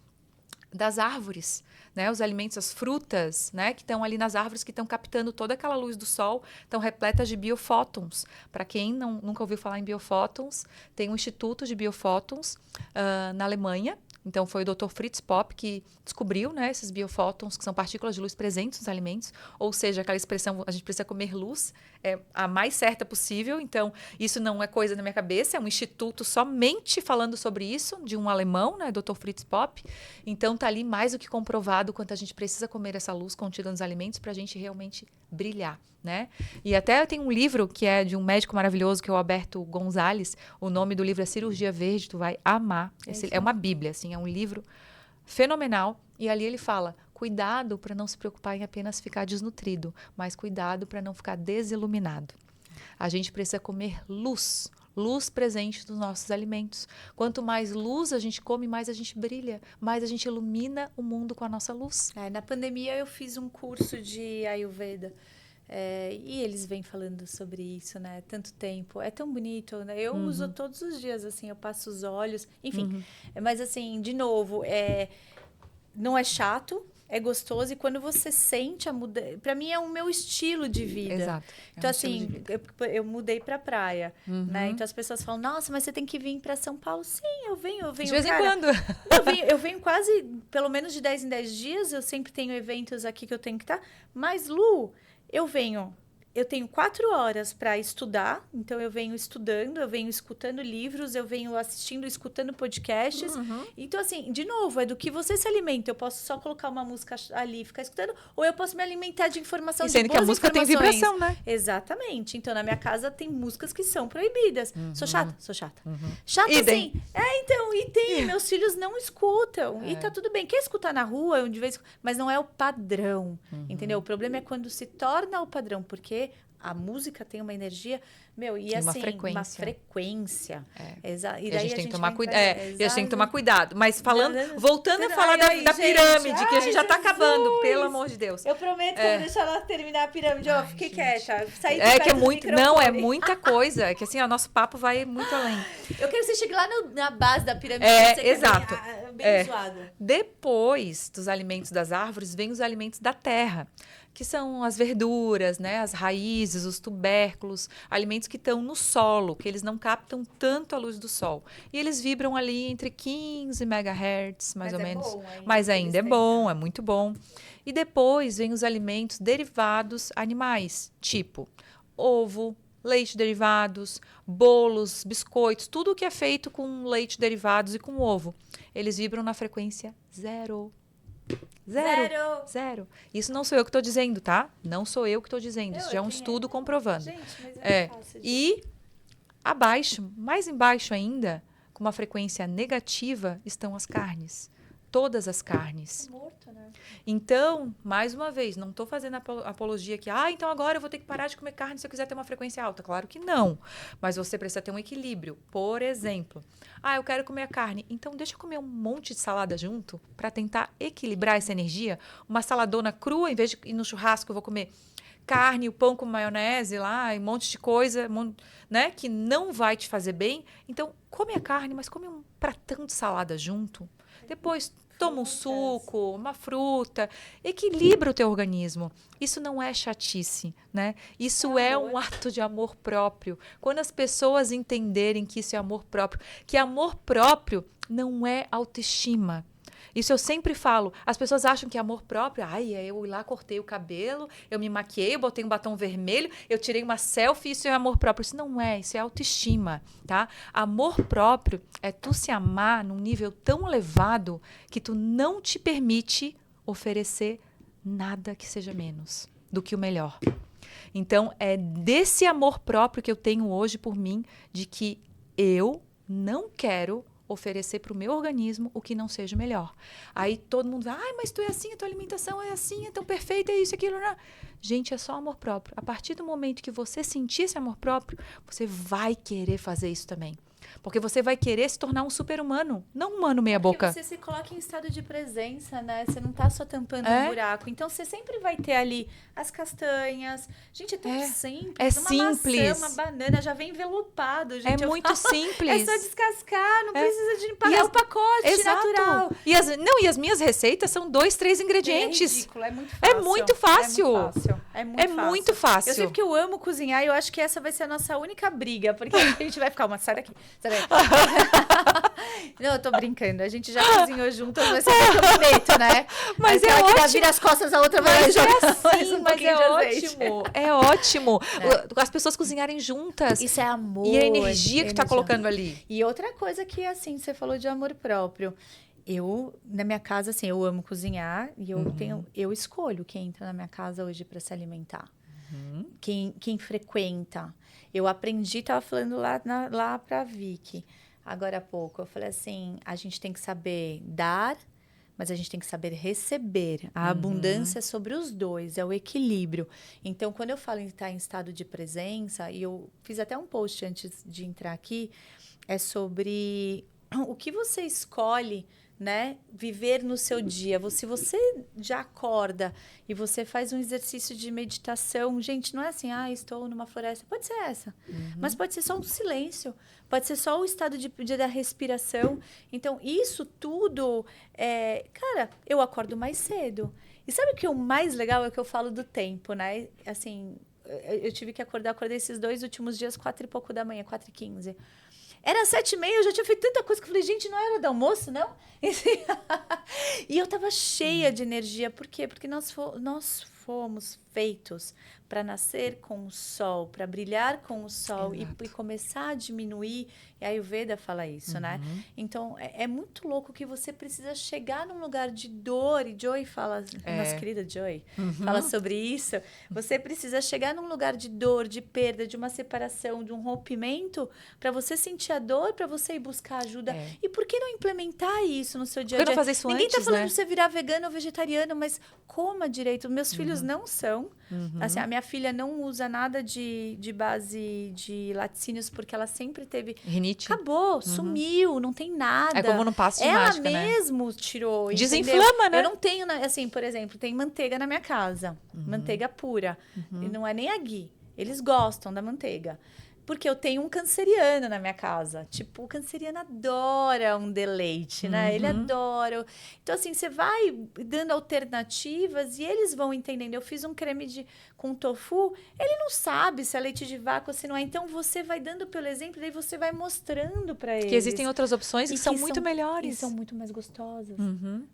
das árvores, né? Os alimentos, as frutas, né? Que estão ali nas árvores, que estão captando toda aquela luz do sol, estão repletas de biofótons. Para quem nunca ouviu falar em biofótons, tem um instituto de biofótons na Alemanha. Então, foi o Dr. Fritz Popp que descobriu, né, esses biofótons, que são partículas de luz presentes nos alimentos, ou seja, aquela expressão, a gente precisa comer luz, é a mais certa possível. Então, isso não é coisa da minha cabeça, é um instituto somente falando sobre isso, de um alemão, né, Dr. Fritz Popp. Então, tá ali mais do que comprovado quanto a gente precisa comer essa luz contida nos alimentos para a gente realmente brilhar, né? E até tem um livro que é de um médico maravilhoso, que é o Alberto Gonzalez. O nome do livro é Cirurgia Verde, tu vai amar. É uma bíblia, assim, é um livro fenomenal. E ali ele fala, cuidado para não se preocupar em apenas ficar desnutrido, mas cuidado para não ficar desiluminado. A gente precisa comer luz presente nos nossos alimentos. Quanto mais luz a gente come, mais a gente brilha, mais a gente ilumina o mundo com a nossa luz. Na pandemia eu fiz um curso de Ayurveda. E eles vêm falando sobre isso, né? Tanto tempo. É tão bonito, né? Eu uso todos os dias, assim, eu passo os olhos, enfim. Mas, assim, de novo, não é chato, é gostoso. E quando você sente a mudança... Para mim, é o meu estilo de vida. Exato. Então, assim, eu mudei pra praia, né? Então, as pessoas falam, nossa, mas você tem que vir pra São Paulo. Sim, eu venho. De vez em quando. Eu venho quase, pelo menos de 10 em 10 dias. Eu sempre tenho eventos aqui que eu tenho que estar. Mas, Lu... Eu venho eu tenho 4 horas para estudar, então eu venho estudando, eu venho escutando livros, eu venho assistindo, escutando podcasts. Então, assim, de novo, é do que você se alimenta. Eu posso só colocar uma música ali e ficar escutando, ou eu posso me alimentar de informação, E sendo de que a boas música tem informações. vibração, né? Exatamente. Então, na minha casa tem músicas que são proibidas. Sou chata? Sou chata. Chata, Idem. sim. Então, e tem. Meus filhos não escutam. E tá tudo bem. Quer escutar na rua, de vez, mas não é o padrão. Entendeu? O problema é quando se torna o padrão, porque a música tem uma energia, e assim, uma frequência. E a gente tem que tomar cuidado. E E a gente tem que tomar cuidado. Mas voltando a falar ai, da gente, pirâmide, que a gente já tá Jesus. acabando, pelo amor de Deus. Eu prometo que eu vou deixar ela terminar a pirâmide. Ó, fiquei quieta. Saí de É que perto é do muito. Não, microfone. é muita coisa. É que assim, o nosso papo vai muito além. Eu quero que você chegue lá na base da pirâmide. Exato. Bem zoado. Depois dos alimentos das árvores, vem os alimentos da terra, que são as verduras, né, as raízes, os tubérculos, alimentos que estão no solo, que eles não captam tanto a luz do sol. E eles vibram ali entre 15 megahertz, mais ou menos. Mas ainda é bom, é muito bom. E depois vem os alimentos derivados animais, tipo ovo, leite derivados, bolos, biscoitos, tudo que é feito com leite derivados e com ovo. Eles vibram na frequência zero. Zero. Isso não sou eu que estou dizendo, tá? Não sou eu que estou dizendo. Isso já é um estudo comprovando. Gente, mas é fácil de... E abaixo, mais embaixo ainda, com uma frequência negativa, estão as carnes. Todas as carnes. É morto, né? Então, mais uma vez, não estou fazendo apologia aqui. Então agora eu vou ter que parar de comer carne se eu quiser ter uma frequência alta. Claro que não. Mas você precisa ter um equilíbrio. Por exemplo, eu quero comer a carne. Então deixa eu comer um monte de salada junto para tentar equilibrar essa energia. Uma saladona crua, em vez de ir no churrasco, eu vou comer carne, o pão com maionese lá, e um monte de coisa, né, que não vai te fazer bem. Então, come a carne, mas come um pratão de salada junto. Depois toma um suco, uma fruta, equilibra o teu organismo. Isso não é chatice, né? Isso é um ato de amor próprio. Quando as pessoas entenderem que isso é amor próprio, que amor próprio não é autoestima. Isso eu sempre falo. As pessoas acham que amor próprio, eu lá cortei o cabelo, eu me maquiei, eu botei um batom vermelho, eu tirei uma selfie, isso é amor próprio. Isso não é, isso é autoestima, tá? Amor próprio é tu se amar num nível tão elevado que tu não te permite oferecer nada que seja menos do que o melhor. Então, é desse amor próprio que eu tenho hoje por mim, de que eu não quero oferecer para o meu organismo o que não seja melhor. Aí todo mundo vai, mas tu é assim, a tua alimentação é assim, é tão perfeita, é isso, aquilo. Não. Gente, é só amor próprio. A partir do momento que você sentir esse amor próprio, você vai querer fazer isso também. Porque você vai querer se tornar um super-humano, não um humano meia-boca. Porque você se coloca em estado de presença, né? Você não tá só tampando um buraco. Então, você sempre vai ter ali as castanhas. Gente, é tão simples. É simples. Maçã, uma banana, já vem envelopado. Gente, muito simples. É só descascar, não precisa de pagar o pacote natural. E as minhas receitas são 2, 3 ingredientes. É ridículo, é muito fácil. É muito fácil. Eu sei porque eu amo cozinhar e eu acho que essa vai ser a nossa única briga. Porque a gente vai ficar sai daqui. Não, eu tô brincando. A gente já cozinhou juntas, mas você tem que eu prometo, né? Mas é ótimo. Vira as costas, a outra vai jogar assim, mas é ótimo. É ótimo. As pessoas cozinharem juntas. Isso é amor. E a energia que tá colocando ali. E outra coisa que, assim, você falou de amor próprio. Eu, na minha casa, assim, eu amo cozinhar e eu escolho quem entra na minha casa hoje para se alimentar. Quem frequenta. Eu aprendi, tava falando lá pra Vicky, agora há pouco. Eu falei assim, a gente tem que saber dar, mas a gente tem que saber receber. A abundância é sobre os dois, é o equilíbrio. Então, quando eu falo em estar em estado de presença, e eu fiz até um post antes de entrar aqui, é sobre o que você escolhe, né, viver no seu dia. Se você já acorda e você faz um exercício de meditação, gente, não é assim, estou numa floresta. Pode ser essa, mas pode ser só um silêncio, pode ser só o estado da respiração. Então, isso tudo, cara, eu acordo mais cedo. E sabe o que é o mais legal? É que eu falo do tempo, né? Assim, eu tive que acordei esses 2 últimos dias, 4 e pouco da manhã, 4h15. Era 7h30, eu já tinha feito tanta coisa que eu falei, gente, não era do almoço, não? E eu tava cheia de energia. Por quê? Porque nós fomos feitos para nascer com o sol, para brilhar com o sol e começar a diminuir. E a Ayurveda fala isso, né? Então, é muito louco que você precisa chegar num lugar de dor. E Joy fala, nossa querida Joy, fala sobre isso. Você precisa chegar num lugar de dor, de perda, de uma separação, de um rompimento, para você sentir a dor, para você ir buscar ajuda. E por que não implementar isso no seu dia a dia? Por que não fazer isso Ninguém antes, tá falando né? de você virar vegano ou vegetariano, mas coma direito. Meus filhos não são. Assim, a minha filha não usa nada de base de laticínios, porque ela sempre teve... Rinite. Acabou, sumiu, não tem nada. É como no passo de ela mágica, né? mesmo tirou, Desinflama, entendeu? né? Eu não tenho, assim, por exemplo, tem manteiga na minha casa. Manteiga pura. E não é nem a ghee. Eles gostam da manteiga. Porque eu tenho um canceriano na minha casa. Tipo, o canceriano adora um deleite, né? Ele adora. Então, assim, você vai dando alternativas e eles vão entendendo. Eu fiz um creme com tofu, ele não sabe se é leite de vaca ou se não é. Então, você vai dando pelo exemplo, daí você vai mostrando para eles. Que existem outras opções que são muito melhores. E são muito mais gostosas,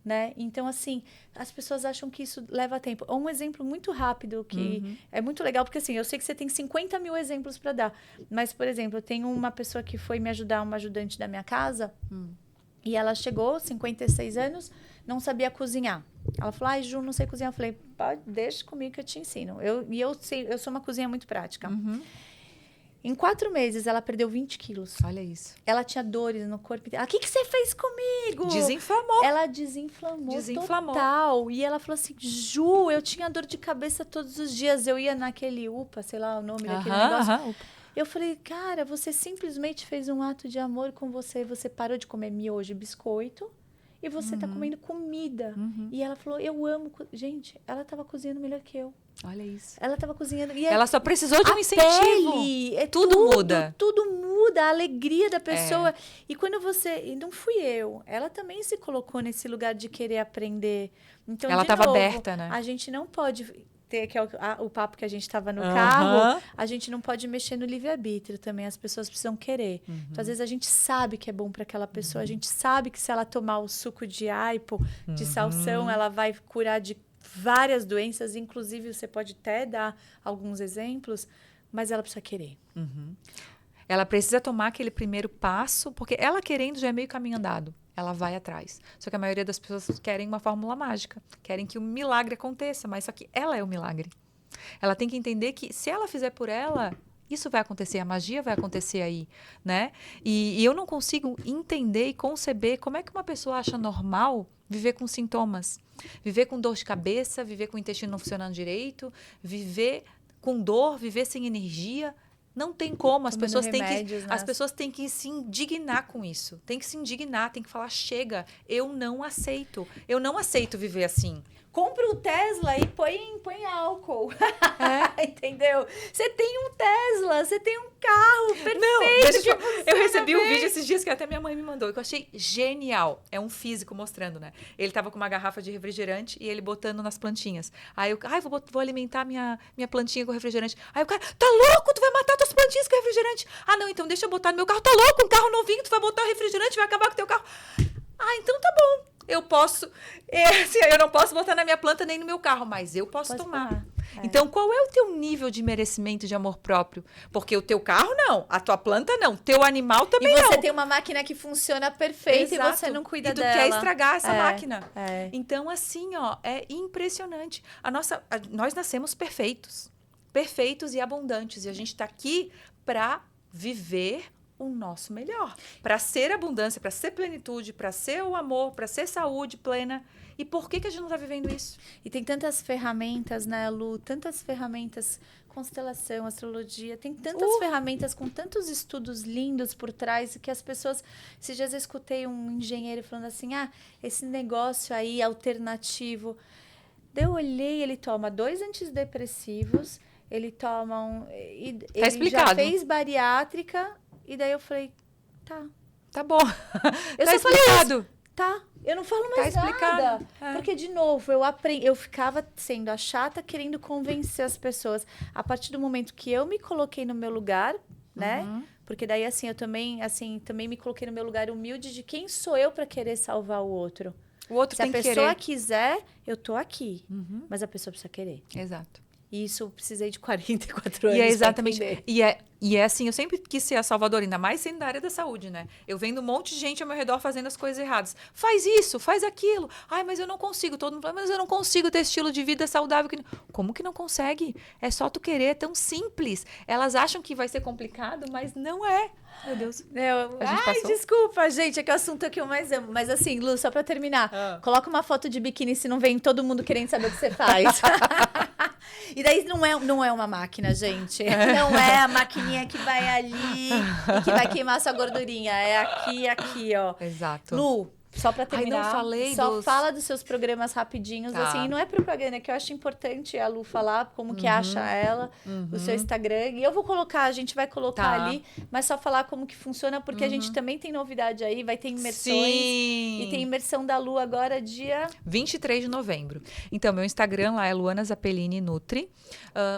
né? Então, assim, as pessoas acham que isso leva tempo. Um exemplo muito rápido que é muito legal, porque, assim, eu sei que você tem 50 mil exemplos para dar. Mas, por exemplo, eu tenho uma pessoa que foi me ajudar, uma ajudante da minha casa, e ela chegou, 56 anos, não sabia cozinhar. Ela falou, ai, Ju, não sei cozinhar. Eu falei, pode, deixa comigo que eu te ensino. Eu sou uma cozinha muito prática. Em 4 meses, ela perdeu 20 quilos. Olha isso. Ela tinha dores no corpo. O que você fez comigo? Desinflamou. Ela desinflamou total. E ela falou assim, Ju, eu tinha dor de cabeça todos os dias. Eu ia naquele UPA, sei lá o nome daquele negócio. Eu falei, cara, você simplesmente fez um ato de amor com você. Você parou de comer miojo e biscoito. E você tá comendo comida. E ela falou, eu amo... Gente, ela tava cozinhando melhor que eu. Olha isso. Ela tava cozinhando... E ela só precisou de um incentivo. Pele, tudo muda. Tudo muda, a alegria da pessoa. E quando você... E não fui eu. Ela também se colocou nesse lugar de querer aprender. Então, ela tava aberta, né? A gente não pode... que é o papo que a gente estava no carro, a gente não pode mexer no livre-arbítrio também, as pessoas precisam querer. Então, às vezes, a gente sabe que é bom para aquela pessoa, a gente sabe que se ela tomar o suco de aipo, de salsão, ela vai curar de várias doenças, inclusive você pode até dar alguns exemplos, mas ela precisa querer. Ela precisa tomar aquele primeiro passo, porque ela querendo já é meio caminho andado. Ela vai atrás. Só que a maioria das pessoas querem uma fórmula mágica. Querem que o milagre aconteça, mas só que ela é o milagre. Ela tem que entender que se ela fizer por ela, isso vai acontecer, a magia vai acontecer aí, né? E eu não consigo entender e conceber como é que uma pessoa acha normal viver com sintomas. Viver com dor de cabeça, viver com o intestino não funcionando direito, viver com dor, viver sem energia. Não tem como, as pessoas têm que se indignar com isso. Tem que se indignar, tem que falar, chega, eu não aceito viver assim. Compra o Tesla e põe álcool. Entendeu? Você tem um Tesla, você tem um carro perfeito. Não, eu recebi um vídeo esses dias que até minha mãe me mandou, que eu achei genial. É um físico mostrando, né? Ele tava com uma garrafa de refrigerante e ele botando nas plantinhas. Aí eu, vou alimentar minha plantinha com refrigerante. Aí o cara, tá louco? Tu vai matar tuas plantinhas com refrigerante? Ah, não, então deixa eu botar no meu carro. Tá louco? Um carro novinho, tu vai botar o refrigerante, vai acabar com o teu carro. Ah, então tá bom. Eu posso... eu não posso botar na minha planta nem no meu carro, mas eu posso tomar. Então, qual é o teu nível de merecimento de amor próprio? Porque o teu carro não, a tua planta não, teu animal também não. E você tem uma máquina que funciona perfeita e você não cuida dela. E tu quer estragar essa máquina. Então, assim, ó, é impressionante. Nós nascemos perfeitos. Perfeitos e abundantes. E a gente tá aqui para viver o nosso melhor, para ser abundância, para ser plenitude, para ser o amor, para ser saúde plena. E por que a gente não está vivendo isso? E tem tantas ferramentas, né, Lu? Tantas ferramentas, constelação, astrologia, tem tantas ferramentas com tantos estudos lindos por trás que as pessoas... Esses dias eu escutei um engenheiro falando assim, esse negócio aí alternativo. Daí eu olhei, ele toma 2 antidepressivos, ele toma ele já fez bariátrica. E daí eu falei, tá bom. Eu tá só explicado. Falei, eu não falo mais nada. Porque, de novo, eu ficava sendo a chata, querendo convencer as pessoas. A partir do momento que eu me coloquei no meu lugar, né? Porque daí, assim, eu também me coloquei no meu lugar humilde de quem sou eu para querer salvar o outro. O outro Se tem que querer. Se a pessoa quiser, eu tô aqui. Mas a pessoa precisa querer. Exato. E isso eu precisei de 44 anos E é exatamente. pra entender. E é assim, eu sempre quis ser a salvadora, ainda mais sendo da área da saúde, né? Eu vendo um monte de gente ao meu redor fazendo as coisas erradas. Faz isso, faz aquilo. Ai, mas eu não consigo. Todo mundo fala, mas eu não consigo ter estilo de vida saudável. Como que não consegue? É só tu querer, é tão simples. Elas acham que vai ser complicado, mas não é. Meu Deus. A gente Ai, passou? desculpa, gente, é que é o assunto que eu mais amo. Mas assim, Lu, só pra terminar, Ah. coloca uma foto de biquíni se não vem todo mundo querendo saber o que você faz. E daí não é uma máquina, gente. Não é a maquininha que vai ali e que vai queimar sua gordurinha. É aqui, ó. Exato. Lu, só pra terminar, não falei só dos- fala dos seus programas rapidinhos, Tá. assim, e não é propaganda, que eu acho importante a Lu falar como que acha ela, o seu Instagram, e eu vou colocar, a gente vai colocar Tá. ali, mas só falar como que funciona, porque a gente também tem novidade aí, vai ter imersões, Sim. e tem imersão da Lu agora, dia... 23 de novembro. Então, meu Instagram lá é Luana Zappellini Nutri.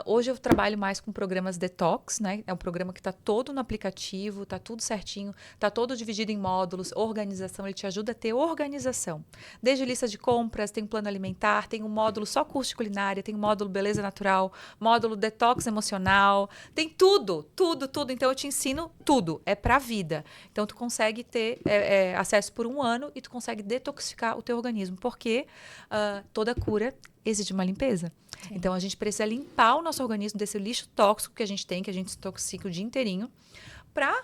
Hoje eu trabalho mais com programas detox, né? É um programa que está todo no aplicativo, tá tudo certinho, tá todo dividido em módulos, organização, ele te ajuda a ter organização. Desde lista de compras, tem um plano alimentar, tem um módulo só curso de culinária, tem um módulo beleza natural, módulo detox emocional, tem tudo. Então, eu te ensino tudo, é pra vida. Então, tu consegue ter acesso por 1 ano e tu consegue detoxificar o teu organismo, porque toda cura exige uma limpeza. Sim. Então, a gente precisa limpar o nosso organismo desse lixo tóxico que a gente tem, que a gente se intoxica o dia inteirinho, para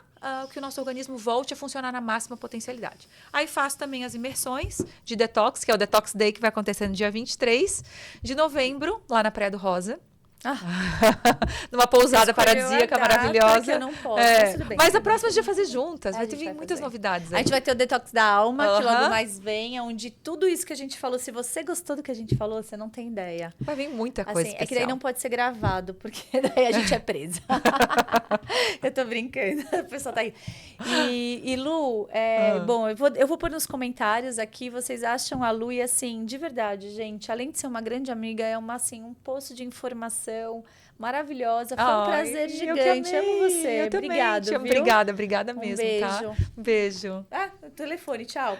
que o nosso organismo volte a funcionar na máxima potencialidade. Aí faço também as imersões de detox, que é o Detox Day, que vai acontecer no dia 23 de novembro, lá na Praia do Rosa. Numa pousada paradisíaca maravilhosa. Que eu não posso, mas tudo bem. Mas a próxima a gente vai fazer juntas. A Vai gente ter vai muitas fazer. novidades A aí. gente vai ter o Detox da Alma, que logo Aham. mais vem, onde tudo isso que a gente falou, se você gostou do que a gente falou, você não tem ideia. Vai vir muita coisa Assim, especial. é que daí não pode ser gravado, porque daí a gente é presa. Eu tô brincando, a pessoa tá aí. E Lu, bom, eu vou pôr nos comentários aqui, vocês acham a Lu, e assim, de verdade, gente, além de ser uma grande amiga, é uma, assim, um poço de informação maravilhosa. Foi um prazer Eu que gigante. amei. Amo você. Eu também Obrigado, te amo. viu? Obrigada Um mesmo, beijo. tá? Um beijo. Ah, o telefone, tchau.